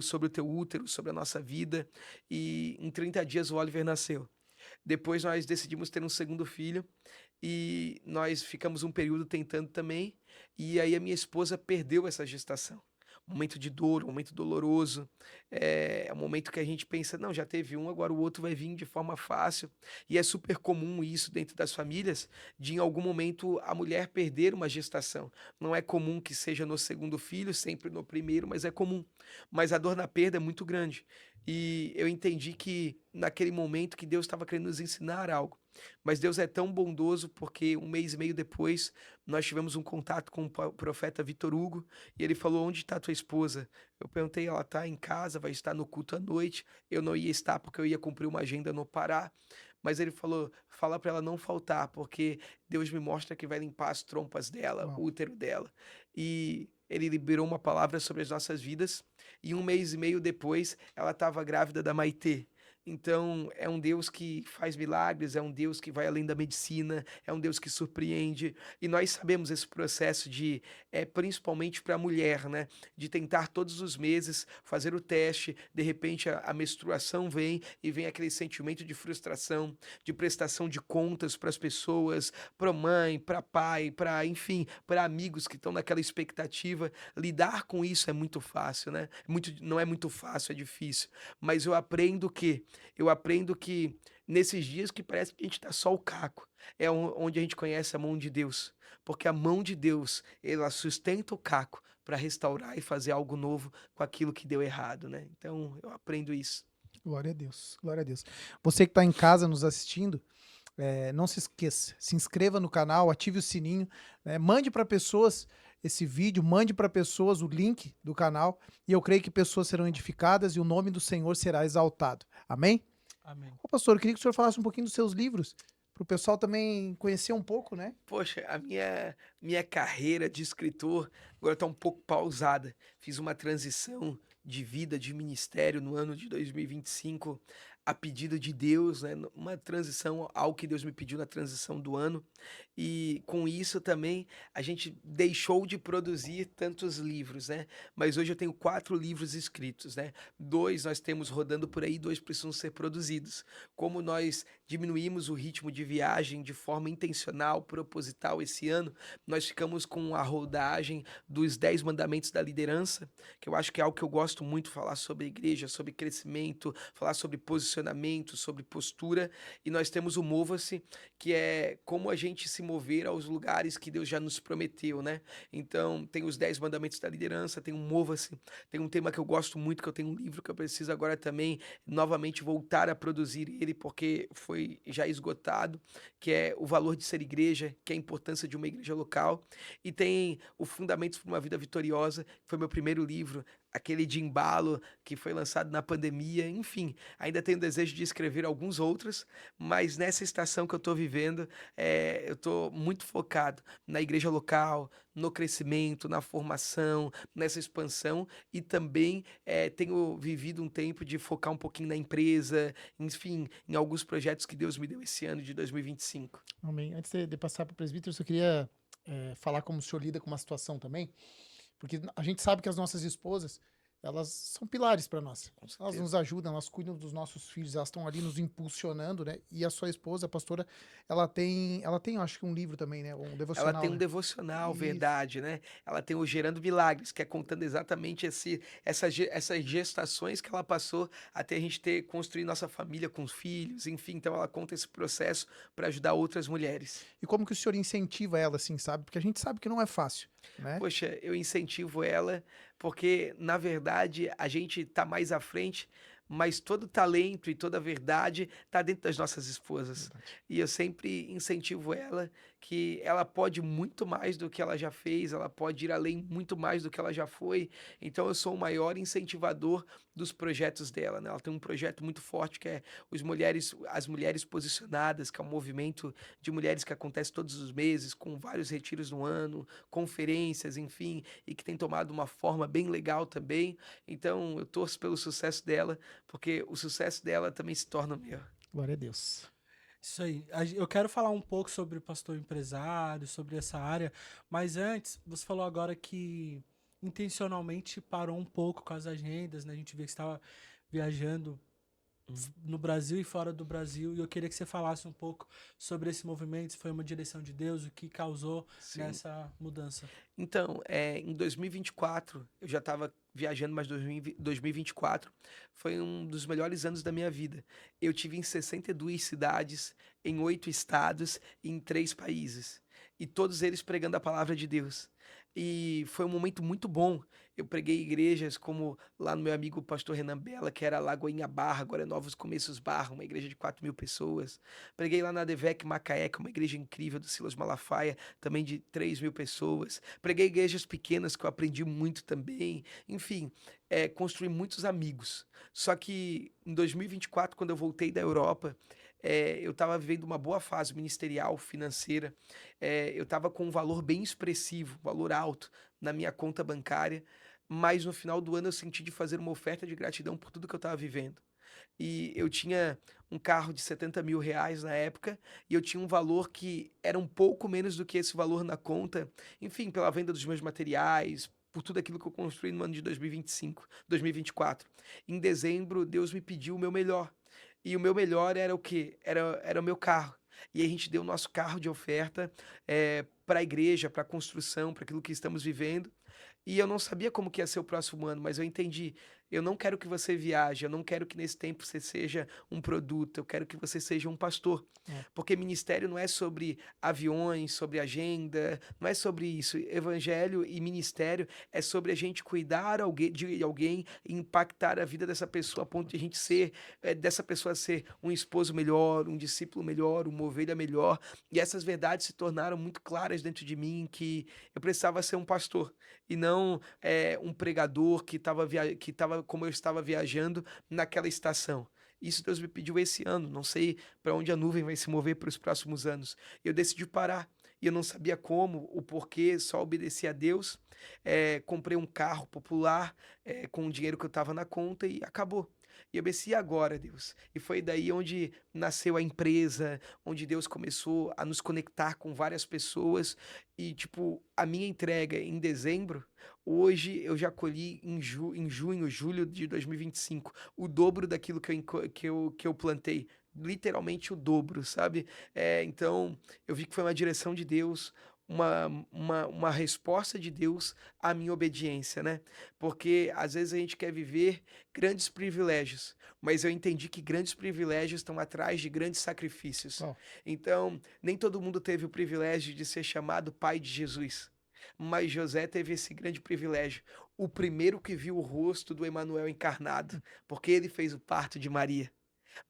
sobre o teu útero, sobre a nossa vida. E em 30 dias o Oliver nasceu. Depois nós decidimos ter um segundo filho e nós ficamos um período tentando também. E aí a minha esposa perdeu essa gestação. Um momento de dor, um momento doloroso. É um momento que a gente pensa, não, já teve um, agora o outro vai vir de forma fácil. E é super comum isso dentro das famílias, de em algum momento a mulher perder uma gestação. Não é comum que seja no segundo filho, sempre no primeiro, mas é comum. Mas a dor na perda é muito grande. E eu entendi que naquele momento que Deus estava querendo nos ensinar algo. Mas Deus é tão bondoso porque um mês e meio depois nós tivemos um contato com o profeta Vitor Hugo e ele falou: onde está tua esposa? Eu perguntei, ela está em casa, vai estar no culto à noite. Eu não ia estar porque eu ia cumprir uma agenda no Pará. Mas ele falou: fala para ela não faltar, porque Deus me mostra que vai limpar as trompas dela, Uau. o útero dela. E ele liberou uma palavra sobre as nossas vidas. E um mês e meio depois, ela estava grávida da Maitê. Então, é um Deus que faz milagres, é um Deus que vai além da medicina, é um Deus que surpreende. E nós sabemos esse processo principalmente para a mulher, né? De tentar todos os meses fazer o teste, de repente a menstruação vem e vem aquele sentimento de frustração, de prestação de contas para as pessoas, para mãe, para pai, enfim, para amigos que estão naquela expectativa. Lidar com isso é muito fácil, né? Não é muito fácil, é difícil. Mas eu aprendo que nesses dias que parece que a gente está só o caco, onde a gente conhece a mão de Deus. Porque a mão de Deus, ela sustenta o caco para restaurar e fazer algo novo com aquilo que deu errado, né? Então, eu aprendo isso. Glória a Deus. Glória a Deus. Você que está em casa nos assistindo, não se esqueça, se inscreva no canal, ative o sininho, né, mande para pessoas esse vídeo, mande para pessoas o link do canal e eu creio que pessoas serão edificadas e o nome do Senhor será exaltado. Amém? Amém. Ô, pastor, eu queria que o senhor falasse um pouquinho dos seus livros, para o pessoal também conhecer um pouco, né? Poxa, a minha carreira de escritor agora está um pouco pausada. Fiz uma transição de vida, de ministério no ano de 2025, a pedido de Deus, né? Uma transição ao que Deus me pediu na transição do ano. E com isso também a gente deixou de produzir tantos livros, né? Mas hoje eu tenho 4 livros escritos, né? 2 nós temos rodando por aí, 2 precisam ser produzidos. Como nós diminuímos o ritmo de viagem de forma intencional, proposital esse ano, nós ficamos com a rodagem dos 10 mandamentos da liderança, que eu acho que é algo que eu gosto muito, falar sobre igreja, sobre crescimento, falar sobre posicionamento posicionamento, sobre postura, e nós temos o Mova-se, que é como a gente se mover aos lugares que Deus já nos prometeu, né? Então, tem os 10 mandamentos da liderança, tem o Mova-se, tem um tema que eu gosto muito, que eu tenho um livro que eu preciso agora também novamente voltar a produzir ele, porque foi já esgotado, que é o valor de ser igreja, que é a importância de uma igreja local, e tem o Fundamentos para uma Vida Vitoriosa, que foi meu primeiro livro, aquele de embalo que foi lançado na pandemia, enfim, ainda tenho desejo de escrever alguns outros, mas nessa estação que eu estou vivendo, eu estou muito focado na igreja local, no crescimento, na formação, nessa expansão, e também tenho vivido um tempo de focar um pouquinho na empresa, enfim, em alguns projetos que Deus me deu esse ano de 2025. Amém. Antes de passar para o presbítero, eu só queria falar como o senhor lida com uma situação também, porque a gente sabe que as nossas esposas, elas são pilares para nós. Com Elas certeza. nos ajudam, elas cuidam dos nossos filhos, elas estão ali nos impulsionando, né? E a sua esposa, a pastora, eu acho que um livro também, né? Um Ela devocional, tem um né? devocional, Isso. verdade, né? Ela tem o Gerando Milagres, que é contando exatamente essas gestações que ela passou até a gente construir nossa família com os filhos, enfim. Então ela conta esse processo para ajudar outras mulheres. E como que o senhor incentiva ela, assim, sabe? Porque a gente sabe que não é fácil, né? Poxa, eu incentivo ela, porque na verdade a gente está mais à frente, mas todo o talento e toda a verdade está dentro das nossas esposas. Verdade. E eu sempre incentivo ela que ela pode muito mais do que ela já fez, ela pode ir além muito mais do que ela já foi. Então eu sou o maior incentivador dos projetos dela, né? Ela tem um projeto muito forte que é as mulheres posicionadas, que é um movimento de mulheres que acontece todos os meses, com vários retiros no ano, conferências, enfim, e que tem tomado uma forma bem legal também. Então, eu torço pelo sucesso dela, porque o sucesso dela também se torna o meu. Glória a Deus. Isso aí. Eu quero falar um pouco sobre o pastor empresário, sobre essa área, mas antes, você falou agora que intencionalmente parou um pouco com as agendas, né? A gente vê que você estava viajando no Brasil e fora do Brasil, e eu queria que você falasse um pouco sobre esse movimento, se foi uma direção de Deus, o que causou Sim. nessa mudança. Então, em 2024, eu já estava viajando, mas 2024 foi um dos melhores anos da minha vida. Eu tive em 62 cidades, em 8 estados e em 3 países. E todos eles pregando a palavra de Deus. E foi um momento muito bom. Eu preguei em igrejas como lá no meu amigo pastor Renan Bela, que era Lagoinha Barra, agora é Novos Começos Barra, uma igreja de 4.000 pessoas. Preguei lá na Devec Macaé, que é uma igreja incrível do Silas Malafaia, também de 3.000 pessoas. Preguei em igrejas pequenas que eu aprendi muito também. Enfim, construí muitos amigos. Só que em 2024, quando eu voltei da Europa, eu estava vivendo uma boa fase ministerial, financeira. Eu estava com um valor bem expressivo, valor alto na minha conta bancária, mas no final do ano eu senti de fazer uma oferta de gratidão por tudo que eu estava vivendo. E eu tinha um carro de 70 mil reais na época, e eu tinha um valor que era um pouco menos do que esse valor na conta, enfim, pela venda dos meus materiais, por tudo aquilo que eu construí no ano de 2025, 2024. Em dezembro, Deus me pediu o meu melhor. E o meu melhor era o quê? Era o meu carro. E aí a gente deu o nosso carro de oferta para a igreja, para a construção, para aquilo que estamos vivendo. E eu não sabia como que ia ser o próximo ano, mas eu entendi. Eu não quero que você viaje, eu não quero que nesse tempo você seja um produto, eu quero que você seja um pastor. É. Porque ministério não é sobre aviões, sobre agenda, não é sobre isso. Evangelho e ministério é sobre a gente cuidar de alguém e impactar a vida dessa pessoa a ponto de a gente ser, dessa pessoa ser um esposo melhor, um discípulo melhor, uma ovelha melhor. E essas verdades se tornaram muito claras dentro de mim, que eu precisava ser um pastor e não um pregador que estava como eu estava viajando naquela estação. Isso Deus me pediu esse ano. Não sei para onde a nuvem vai se mover para os próximos anos. Eu decidi parar. E eu não sabia como, o porquê, só obedeci a Deus. Comprei um carro popular com o dinheiro que eu estava na conta e acabou. E eu obedeci agora, Deus. E foi daí onde nasceu a empresa, onde Deus começou a nos conectar com várias pessoas. E, tipo, a minha entrega em dezembro, hoje eu já colhi em junho, julho de 2025, o dobro daquilo que eu plantei. Literalmente o dobro, sabe? Então, eu vi que foi uma direção de Deus. uma resposta de Deus à minha obediência, né? Porque às vezes a gente quer viver grandes privilégios, mas eu entendi que grandes privilégios estão atrás de grandes sacrifícios. Ó, Então, nem todo mundo teve o privilégio de ser chamado pai de Jesus. Mas José teve esse grande privilégio, o primeiro que viu o rosto do Emanuel encarnado, porque ele fez o parto de Maria.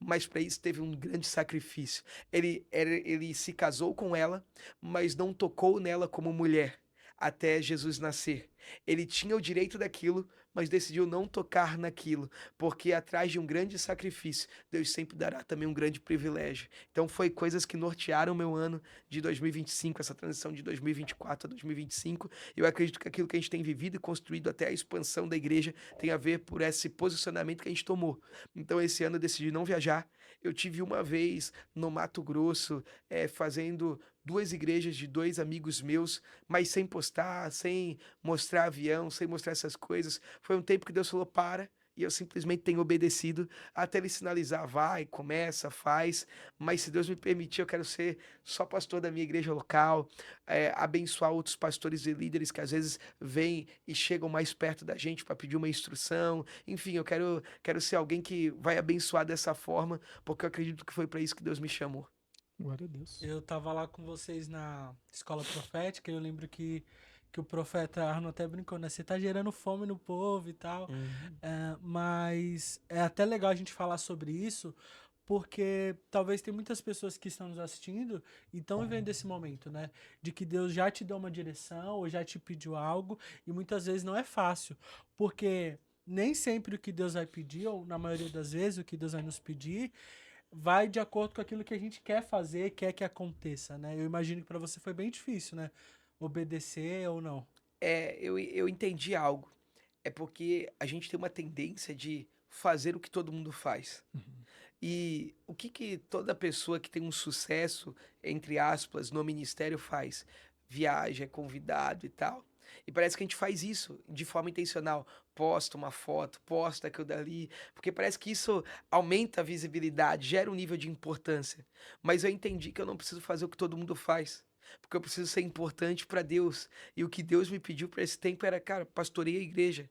Mas para isso teve um grande sacrifício. Ele se casou com ela, mas não tocou nela como mulher até Jesus nascer. Ele tinha o direito daquilo, mas decidiu não tocar naquilo, porque atrás de um grande sacrifício, Deus sempre dará também um grande privilégio. Então foi coisas que nortearam meu ano de 2025, essa transição de 2024 a 2025. Eu acredito que aquilo que a gente tem vivido e construído até a expansão da igreja tem a ver por esse posicionamento que a gente tomou. Então esse ano eu decidi não viajar. Eu tive uma vez no Mato Grosso, fazendo 2 igrejas de 2 amigos meus, mas sem postar, sem mostrar avião, sem mostrar essas coisas. Foi um tempo que Deus falou: "Para", e eu simplesmente tenho obedecido até ele sinalizar: "Vai, começa, faz". Mas se Deus me permitir, eu quero ser só pastor da minha igreja local, abençoar outros pastores e líderes que às vezes vêm e chegam mais perto da gente para pedir uma instrução. Enfim, eu quero ser alguém que vai abençoar dessa forma, porque eu acredito que foi para isso que Deus me chamou. glória a Deus. Eu tava lá com vocês na escola profética e eu lembro que o profeta Arno até brincou, né? Você tá gerando fome no povo e tal. Uhum. Mas é até legal a gente falar sobre isso, porque talvez tem muitas pessoas que estão nos assistindo e estão vivendo esse momento, né? De que Deus já te deu uma direção ou já te pediu algo e muitas vezes não é fácil, porque nem sempre o que Deus vai pedir, ou na maioria das vezes o que Deus vai nos pedir, vai de acordo com aquilo que a gente quer fazer, quer que aconteça, né? Eu imagino que para você foi bem difícil, né? Obedecer ou não. Eu entendi algo. É porque a gente tem uma tendência de fazer o que todo mundo faz. Uhum. E o que toda pessoa que tem um sucesso, entre aspas, no ministério faz? Viaja, é convidado e tal. E parece que a gente faz isso de forma intencional. Posta uma foto, posta aquilo dali, porque parece que isso aumenta a visibilidade, gera um nível de importância. Mas eu entendi que eu não preciso fazer o que todo mundo faz, porque eu preciso ser importante para Deus. E o que Deus me pediu para esse tempo era, cara, pastoreie a igreja.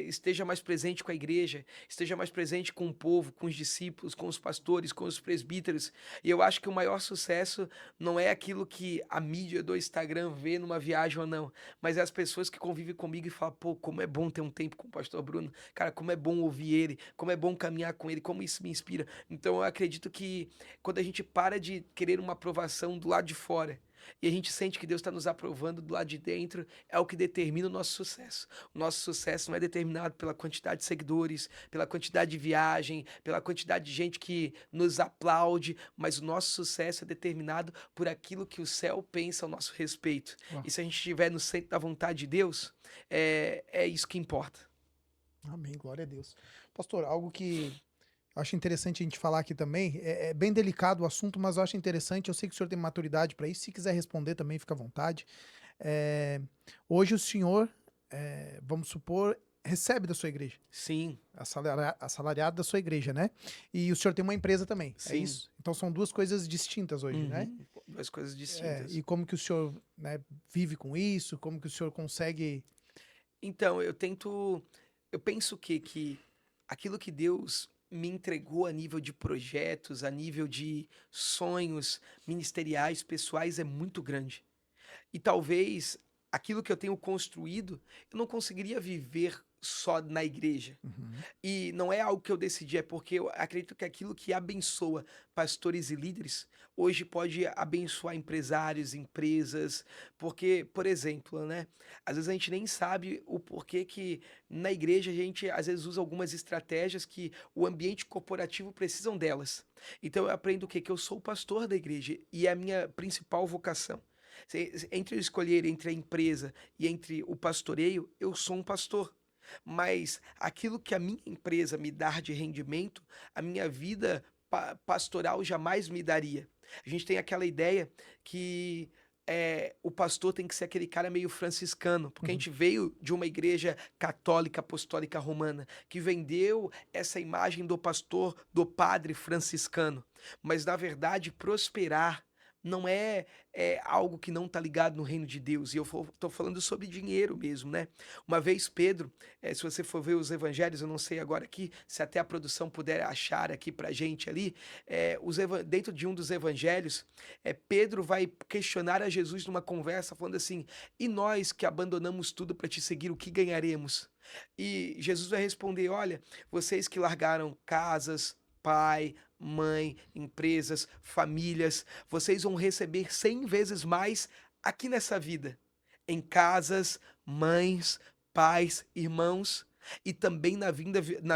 Esteja mais presente com a igreja, esteja mais presente com o povo, com os discípulos, com os pastores, com os presbíteros. E eu acho que o maior sucesso não é aquilo que a mídia do Instagram vê numa viagem ou não, mas é as pessoas que convivem comigo e falam: pô, como é bom ter um tempo com o pastor Bruno, cara, como é bom ouvir ele, como é bom caminhar com ele, como isso me inspira. Então eu acredito que quando a gente para de querer uma aprovação do lado de fora e a gente sente que Deus está nos aprovando do lado de dentro, é o que determina o nosso sucesso. O nosso sucesso não é determinado pela quantidade de seguidores, pela quantidade de viagem, pela quantidade de gente que nos aplaude, mas o nosso sucesso é determinado por aquilo que o céu pensa ao nosso respeito. Uau. E se a gente estiver no centro da vontade de Deus, é isso que importa. Amém, glória a Deus. Pastor, algo que eu acho interessante a gente falar aqui também, é bem delicado o assunto, mas eu acho interessante, eu sei que o senhor tem maturidade para isso, se quiser responder também, fica à vontade. É, hoje o senhor, vamos supor, recebe da sua igreja, Sim, assalariado da sua igreja, né? E o senhor tem uma empresa também, é sim. isso? Então são duas coisas distintas hoje, né? Uhum. Duas coisas distintas. E como que o senhor, né, vive com isso? Como que o senhor consegue... Então, eu penso que aquilo que Deus me entregou a nível de projetos, a nível de sonhos ministeriais, pessoais, é muito grande. E talvez aquilo que eu tenho construído, eu não conseguiria viver só na igreja. Uhum. E não é algo que eu decidi, é porque eu acredito que aquilo que abençoa pastores e líderes, hoje pode abençoar empresários, empresas, porque, por exemplo, né, às vezes a gente nem sabe o porquê que na igreja a gente às vezes usa algumas estratégias que o ambiente corporativo precisam delas. Então eu aprendo o quê? Que eu sou o pastor da igreja e é a minha principal vocação. Entre eu escolher entre a empresa e entre o pastoreio, eu sou um pastor. Mas aquilo que a minha empresa me dá de rendimento, a minha vida pastoral jamais me daria. A gente tem aquela ideia que o pastor tem que ser aquele cara meio franciscano, porque a Uhum. gente veio de uma igreja católica apostólica romana que vendeu essa imagem do pastor, do padre franciscano. Mas na verdade, prosperar não é, algo que não está ligado no reino de Deus. E eu estou falando sobre dinheiro mesmo, né? Uma vez Pedro, se você for ver os evangelhos, eu não sei agora aqui, se até a produção puder achar aqui para gente ali, dentro de um dos evangelhos, Pedro vai questionar a Jesus numa conversa, falando assim: e nós que abandonamos tudo para te seguir, o que ganharemos? E Jesus vai responder: olha, vocês que largaram casas, pai, mãe, empresas, famílias, vocês vão receber 100 vezes mais aqui nessa vida, em casas, mães, pais, irmãos. E também na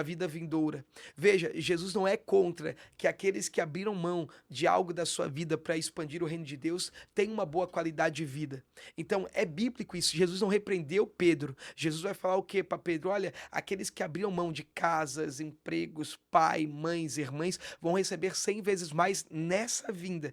vida vindoura. Veja, Jesus não é contra que aqueles que abriram mão de algo da sua vida para expandir o reino de Deus tenham uma boa qualidade de vida. Então, é bíblico isso. Jesus não repreendeu Pedro. Jesus vai falar o quê para Pedro? Olha, aqueles que abriram mão de casas, empregos, pai, mães, irmãs, vão receber 100 vezes mais nessa vida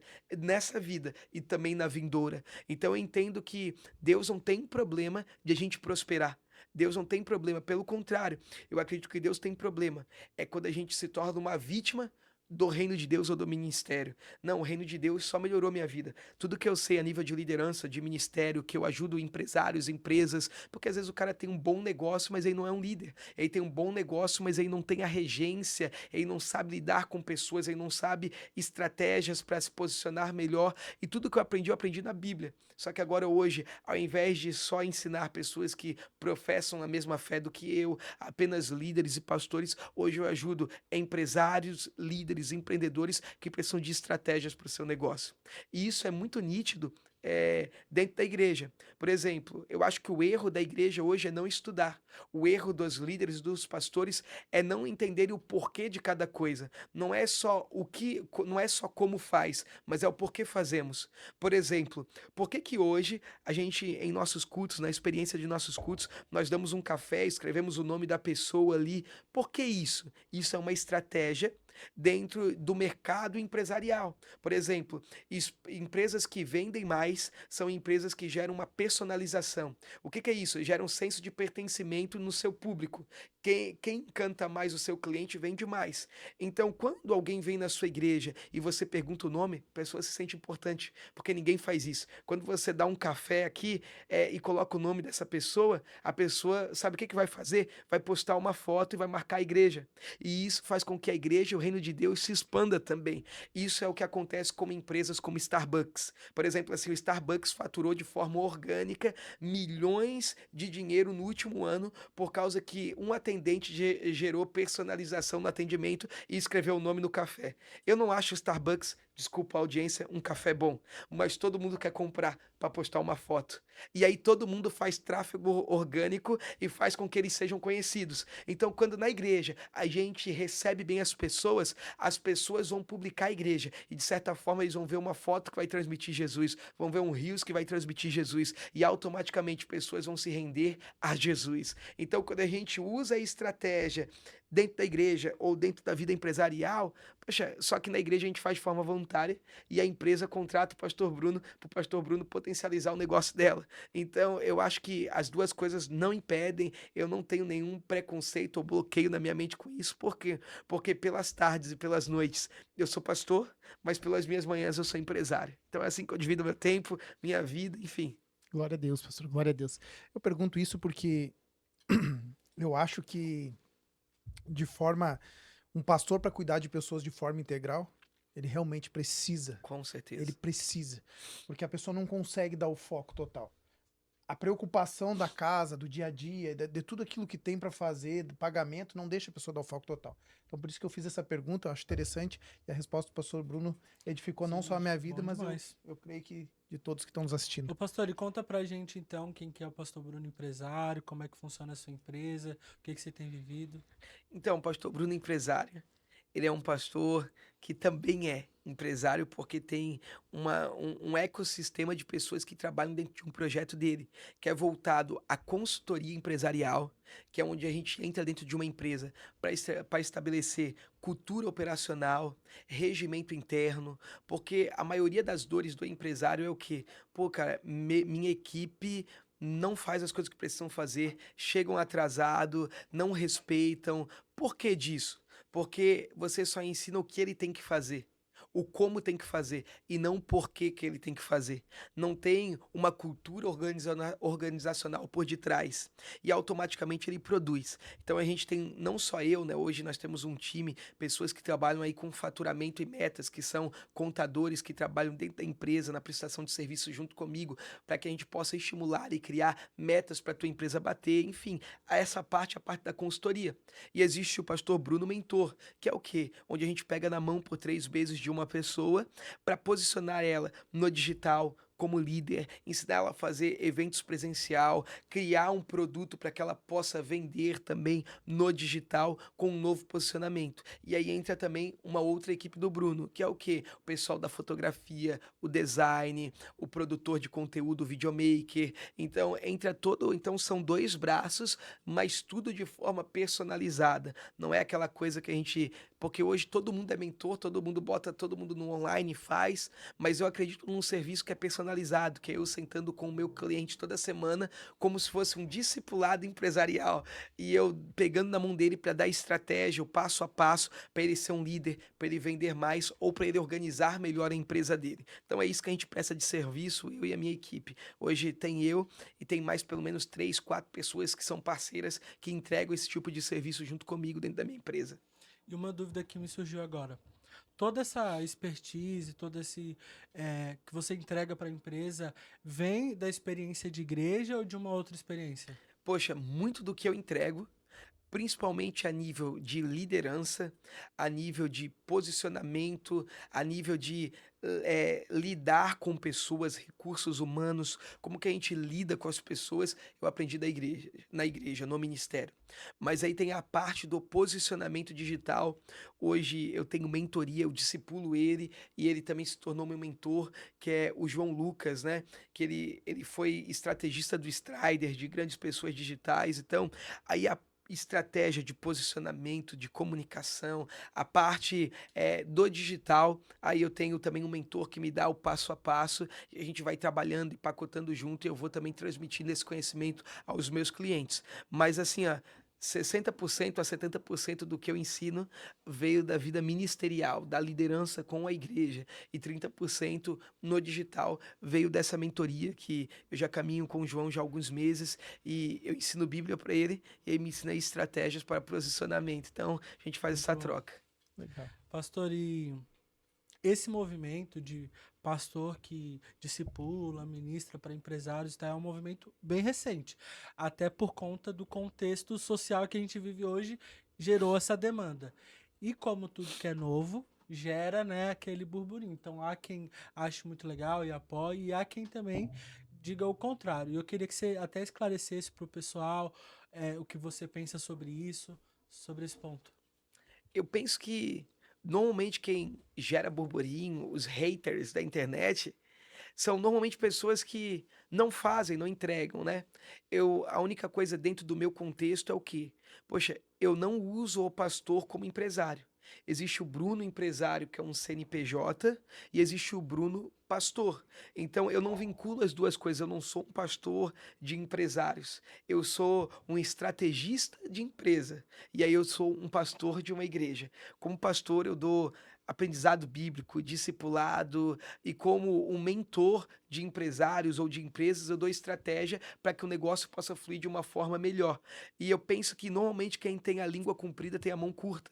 e também na vindoura. Então, eu entendo que Deus não tem problema de a gente prosperar. Deus não tem problema, pelo contrário, eu acredito que Deus tem problema. É quando a gente se torna uma vítima do reino de Deus ou do ministério. Não, o reino de Deus só melhorou minha vida. Tudo que eu sei a nível de liderança, de ministério, que eu ajudo empresários, empresas, porque às vezes o cara tem um bom negócio, mas ele não é um líder. Ele tem um bom negócio, mas ele não tem a regência, ele não sabe lidar com pessoas, ele não sabe estratégias para se posicionar melhor. E tudo que eu aprendi na Bíblia. Só que agora hoje, ao invés de só ensinar pessoas que professam a mesma fé do que eu, apenas líderes e pastores, hoje eu ajudo empresários, líderes, empreendedores que precisam de estratégias para o seu negócio. E isso é muito nítido dentro da igreja. Por exemplo, eu acho que o erro da igreja hoje é não estudar. O erro dos líderes, dos pastores, é não entenderem o porquê de cada coisa. Não é só não é só como faz, mas é o porquê fazemos. Por exemplo, por que que hoje a gente, em nossos cultos, na experiência de nossos cultos, nós damos um café, escrevemos o nome da pessoa ali? Por que isso? Isso é uma estratégia dentro do mercado empresarial. Por exemplo, empresas que vendem mais são empresas que geram uma personalização. O que que é isso? Gera um senso de pertencimento no seu público. Quem encanta mais o seu cliente vende mais. Então, quando alguém vem na sua igreja e você pergunta o nome, a pessoa se sente importante, porque ninguém faz isso. Quando você dá um café aqui e coloca o nome dessa pessoa, a pessoa sabe o que que vai fazer? Vai postar uma foto e vai marcar a igreja. E isso faz com que a igreja e o reino de Deus se expanda também. Isso é o que acontece com empresas como Starbucks. Por exemplo, assim, o Starbucks faturou de forma orgânica milhões de dinheiro no último ano por causa que um atendente gerou personalização no atendimento e escreveu o nome no café. Eu não acho o Starbucks, desculpa a audiência, um café bom, mas todo mundo quer comprar para postar uma foto. E aí todo mundo faz tráfego orgânico e faz com que eles sejam conhecidos. Então, quando na igreja a gente recebe bem as pessoas vão publicar a igreja e de certa forma eles vão ver uma foto que vai transmitir Jesus, vão ver um rios que vai transmitir Jesus e automaticamente pessoas vão se render a Jesus. Então, quando a gente usa a estratégia dentro da igreja ou dentro da vida empresarial, poxa, só que na igreja a gente faz de forma voluntária e a empresa contrata o pastor Bruno para o pastor Bruno potencializar o negócio dela. Então, eu acho que as duas coisas não impedem, eu não tenho nenhum preconceito ou bloqueio na minha mente com isso. Por quê? Porque pelas tardes e pelas noites eu sou pastor, mas pelas minhas manhãs eu sou empresário. Então é assim que eu divido meu tempo, minha vida, enfim. Glória a Deus, pastor, glória a Deus. Eu pergunto isso porque eu acho que um pastor para cuidar de pessoas de forma integral, ele realmente precisa. Com certeza. Ele precisa, porque a pessoa não consegue dar o foco total. A preocupação da casa, do dia a dia, de tudo aquilo que tem para fazer, do pagamento, não deixa a pessoa dar o foco total. Então, por isso que eu fiz essa pergunta, eu acho interessante, e a resposta do pastor Bruno edificou não só a minha vida, mas eu creio que de todos que estão nos assistindo. Ô, pastor, e conta pra gente então quem que é o pastor Bruno empresário, como é que funciona a sua empresa, o que que você tem vivido. Então, pastor Bruno empresário, ele é um pastor que também é empresário porque tem um ecossistema de pessoas que trabalham dentro de um projeto dele, que é voltado à consultoria empresarial, que é onde a gente entra dentro de uma empresa para estabelecer cultura operacional, regimento interno, porque a maioria das dores do empresário é o quê? Pô, cara, minha equipe não faz as coisas que precisam fazer, chegam atrasado, não respeitam. Por que disso? Porque você só ensina o que ele tem que fazer. o como tem que fazer e não o porquê que ele tem que fazer. Não tem uma cultura organizacional por detrás e automaticamente ele produz. Então a gente tem, não só eu, né? Hoje nós temos um time, pessoas que trabalham aí com faturamento e metas, que são contadores que trabalham dentro da empresa, na prestação de serviço junto comigo, para que a gente possa estimular e criar metas para a tua empresa bater, enfim, essa parte é a parte da consultoria. E existe o pastor Bruno Mentor, que é o quê? Onde a gente pega na mão por 3 meses de uma pessoa para posicionar ela no digital, como líder, ensinar ela a fazer eventos presencial, criar um produto para que ela possa vender também no digital com um novo posicionamento. E aí entra também uma outra equipe do Bruno, que é o quê? O pessoal da fotografia, o design, o produtor de conteúdo, o videomaker. Então, então são 2 braços, mas tudo de forma personalizada. Não é aquela coisa que a gente, porque hoje todo mundo é mentor, todo mundo bota todo mundo no online e faz, mas eu acredito num serviço que é personalizado, que é eu sentando com o meu cliente toda semana, como se fosse um discipulado empresarial, e eu pegando na mão dele para dar estratégia, o passo a passo, para ele ser um líder, para ele vender mais ou para ele organizar melhor a empresa dele. Então é isso que a gente presta de serviço, eu e a minha equipe. Hoje tem eu e tem mais pelo menos 3, 4 pessoas que são parceiras que entregam esse tipo de serviço junto comigo dentro da minha empresa. E uma dúvida que me surgiu agora. Toda essa expertise, todo esse que você entrega para a empresa, vem da experiência de igreja ou de uma outra experiência? Poxa, muito do que eu entrego, principalmente a nível de liderança, a nível de posicionamento, a nível de lidar com pessoas, recursos humanos, como que a gente lida com as pessoas, eu aprendi na igreja, no ministério. Mas aí tem a parte do posicionamento digital. Hoje eu tenho mentoria, eu discipulo ele e ele também se tornou meu mentor, que é o João Lucas, né? Que ele foi estrategista do Strider, de grandes pessoas digitais. Então, aí a estratégia de posicionamento, de comunicação, a parte do digital. Aí eu tenho também um mentor que me dá o passo a passo e a gente vai trabalhando e pacotando junto e eu vou também transmitindo esse conhecimento aos meus clientes. Mas assim, ó, 60% a 70% do que eu ensino veio da vida ministerial, da liderança com a igreja, e 30% no digital veio dessa mentoria que eu já caminho com o João já há alguns meses e eu ensino Bíblia para ele e ele me ensina estratégias para posicionamento. Então, a gente faz Muito essa bom. troca. Legal. Pastor, e esse movimento de pastor que discipula, ministra para empresários, tá, é um movimento bem recente. Até por conta do contexto social que a gente vive hoje, gerou essa demanda. E como tudo que é novo, gera, né, aquele burburinho. Então há quem ache muito legal e apoie, e há quem também diga o contrário. E eu queria que você até esclarecesse para o pessoal o que você pensa sobre isso, sobre esse ponto. Eu penso que normalmente quem gera burburinho, os haters da internet, são normalmente pessoas que não fazem, não entregam, né. A única coisa dentro do meu contexto é o quê? Poxa, eu não uso o pastor como empresário. Existe o Bruno empresário, que é um CNPJ, e existe o Bruno pastor. Então eu não vinculo as 2 coisas, eu não sou um pastor de empresários, eu sou um estrategista de empresa, e aí eu sou um pastor de uma igreja. Como pastor eu dou aprendizado bíblico, discipulado, e como um mentor de empresários ou de empresas, eu dou estratégia para que o negócio possa fluir de uma forma melhor. E eu penso que normalmente quem tem a língua comprida tem a mão curta.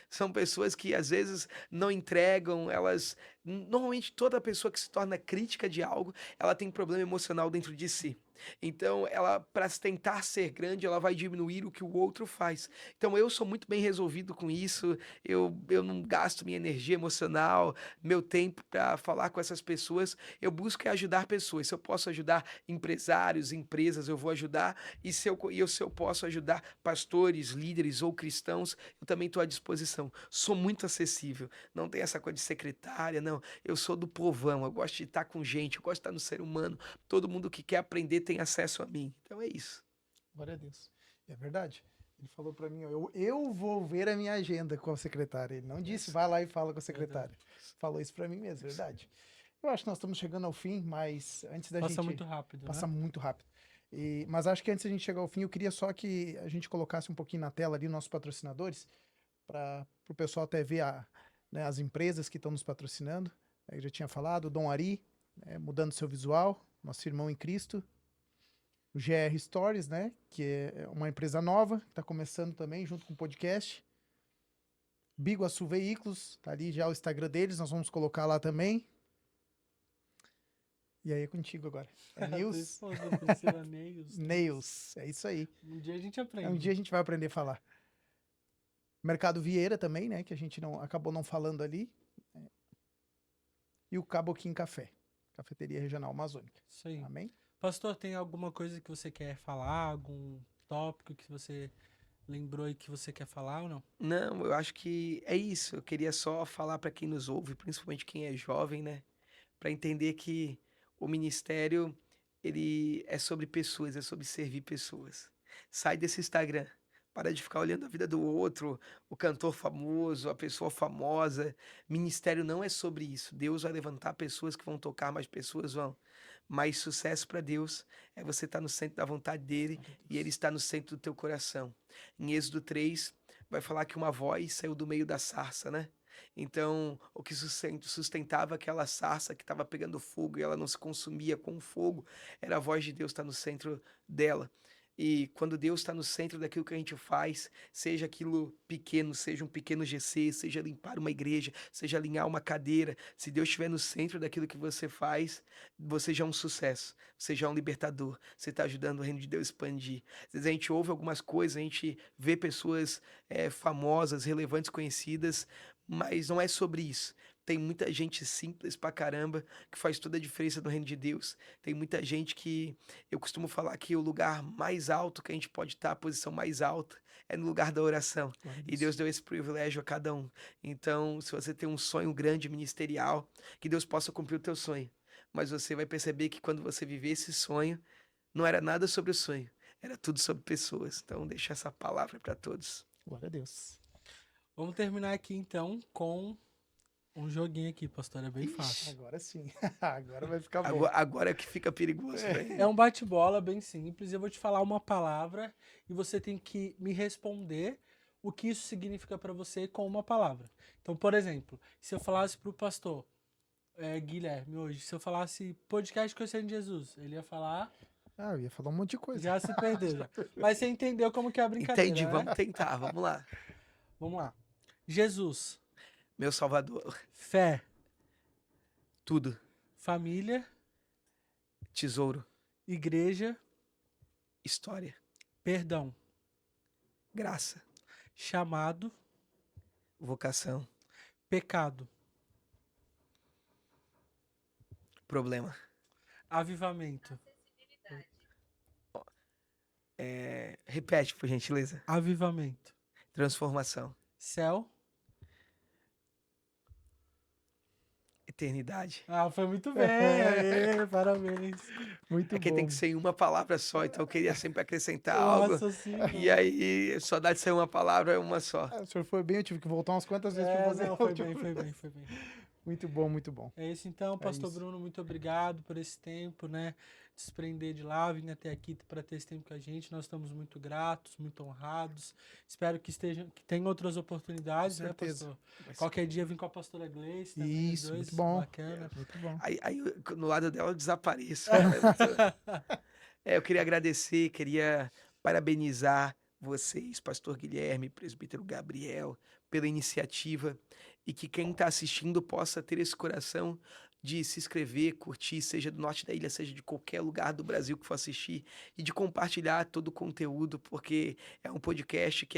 São pessoas que às vezes não entregam, elas normalmente toda pessoa que se torna crítica de algo, ela tem problema emocional dentro de si. Então, ela para tentar ser grande, ela vai diminuir o que o outro faz. Então, eu sou muito bem resolvido com isso. Eu não gasto minha energia emocional, meu tempo para falar com essas pessoas. Eu busco é ajudar pessoas. Se eu posso ajudar empresários, empresas, eu vou ajudar. E se eu posso ajudar pastores, líderes ou cristãos, eu também estou à disposição. Sou muito acessível. Não tem essa coisa de secretária, não. Eu sou do povão. Eu gosto de estar com gente. Eu gosto de estar no ser humano. Todo mundo que quer aprender tem acesso a mim. Então é isso. Glória a Deus. É verdade. Ele falou para mim, ó, eu vou ver a minha agenda com a secretária. Ele não disse, vai lá e fala com a secretária. Falou isso para mim mesmo, verdade. Eu acho que nós estamos chegando ao fim, mas antes da Passa gente... muito rápido, Passa né? muito rápido. Mas acho que antes da gente chegar ao fim, eu queria só que a gente colocasse um pouquinho na tela ali nossos patrocinadores, para o pessoal até ver né, as empresas que estão nos patrocinando. Eu já tinha falado, o Dom Ari, né, mudando seu visual, nosso irmão em Cristo. O GR Stories, né, que é uma empresa nova, que está começando também, junto com o podcast. Biguaçu Veículos, tá ali já o Instagram deles, nós vamos colocar lá também. E aí é contigo agora. É Tua Nils esposa, Priscila Nails. Nails, é isso aí. Um dia a gente aprende. Um dia a gente vai aprender a falar. Mercado Vieira também, né, que a gente acabou não falando ali. E o Caboquim Café, Cafeteria Regional Amazônica. Isso aí. Amém? Pastor, tem alguma coisa que você quer falar? Algum tópico que você lembrou e que você quer falar ou não? Não, eu acho que é isso. Eu queria só falar para quem nos ouve, principalmente quem é jovem, né? Para entender que o ministério, ele é sobre pessoas, é sobre servir pessoas. Sai desse Instagram. Para de ficar olhando a vida do outro, o cantor famoso, a pessoa famosa. Ministério não é sobre isso. Deus vai levantar pessoas que vão tocar, mais pessoas vão. Mas sucesso para Deus é você estar no centro da vontade dele e ele está no centro do teu coração. Em Êxodo 3, vai falar que uma voz saiu do meio da sarça, né? Então, o que sustentava aquela sarça que estava pegando fogo e ela não se consumia com o fogo, era a voz de Deus estar no centro dela. E quando Deus está no centro daquilo que a gente faz, seja aquilo pequeno, seja um pequeno GC, seja limpar uma igreja, seja alinhar uma cadeira, se Deus estiver no centro daquilo que você faz, você já é um sucesso, você já é um libertador, você está ajudando o reino de Deus a expandir. Às vezes a gente ouve algumas coisas, a gente vê pessoas famosas, relevantes, conhecidas, mas não é sobre isso. Tem muita gente simples pra caramba que faz toda a diferença no reino de Deus. Tem muita gente que eu costumo falar que o lugar mais alto que a gente pode estar, a posição mais alta, é no lugar da oração. E Deus deu esse privilégio a cada um. Então, se você tem um sonho grande ministerial, que Deus possa cumprir o teu sonho. Mas você vai perceber que quando você viver esse sonho, não era nada sobre o sonho, era tudo sobre pessoas. Então, deixa essa palavra para todos. Glória a Deus. Vamos terminar aqui então com um joguinho aqui, pastor. É bem Ixi. fácil. Agora sim. Agora vai ficar bom. Agora é que fica perigoso, né? É um bate-bola bem simples. Eu vou te falar uma palavra e você tem que me responder o que isso significa para você com uma palavra. Então, por exemplo, se eu falasse pro pastor Guilherme hoje, se eu falasse podcast Conhecendo Jesus, ele ia falar, Ah, eu ia falar um monte de coisa. já se perdeu. Já. Mas você entendeu como que é a brincadeira, Entendi, né? vamos tentar, vamos lá. Vamos lá. Jesus, Meu Salvador, fé, tudo, família, tesouro, igreja, história, perdão, graça, chamado, vocação, pecado, problema. avivamento, Repete, por gentileza. avivamento, Transformação, céu. eternidade. Ah, foi muito bem. Aê, parabéns. Muito É que bom. tem que ser em uma palavra só, então eu queria sempre acrescentar algo. Nossa, sim. E aí, só dá de ser uma palavra, é uma só. Ah, o senhor foi bem, eu tive que voltar umas quantas vezes para fazer Não, a foi última. bem, foi bem, foi bem. Muito bom, muito bom. É isso então, pastor isso. Bruno, muito obrigado por esse tempo, né? Desprender de lá, vir até aqui para ter esse tempo com a gente. Nós estamos muito gratos, muito honrados. Espero que tenha outras oportunidades, Com né, certeza. pastor? Qualquer dia vim com a pastora Gleice também, Isso, dois, muito bom. bacana. Muito bom. Aí no lado dela eu desapareço. Eu queria agradecer, queria parabenizar vocês, pastor Guilherme, presbítero Gabriel, pela iniciativa e que quem está assistindo possa ter esse coração de se inscrever, curtir, seja do norte da ilha, seja de qualquer lugar do Brasil que for assistir, e de compartilhar todo o conteúdo, porque é um podcast que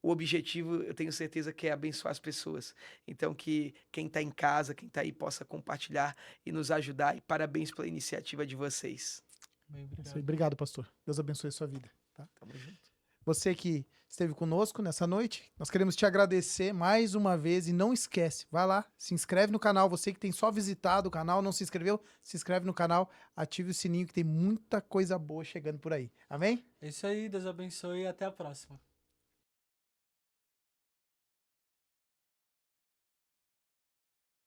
o objetivo, eu tenho certeza que é abençoar as pessoas. Então que quem está em casa, quem está aí, possa compartilhar e nos ajudar, e parabéns pela iniciativa de vocês. Bem, É isso aí. obrigado. Obrigado, pastor. Deus abençoe a sua vida. Tá? Tamo junto. Você que esteve conosco nessa noite, nós queremos te agradecer mais uma vez e não esquece, vai lá, se inscreve no canal, você que tem só visitado o canal, não se inscreveu, se inscreve no canal, ative o sininho que tem muita coisa boa chegando por aí. Amém? É isso aí, Deus abençoe e até a próxima.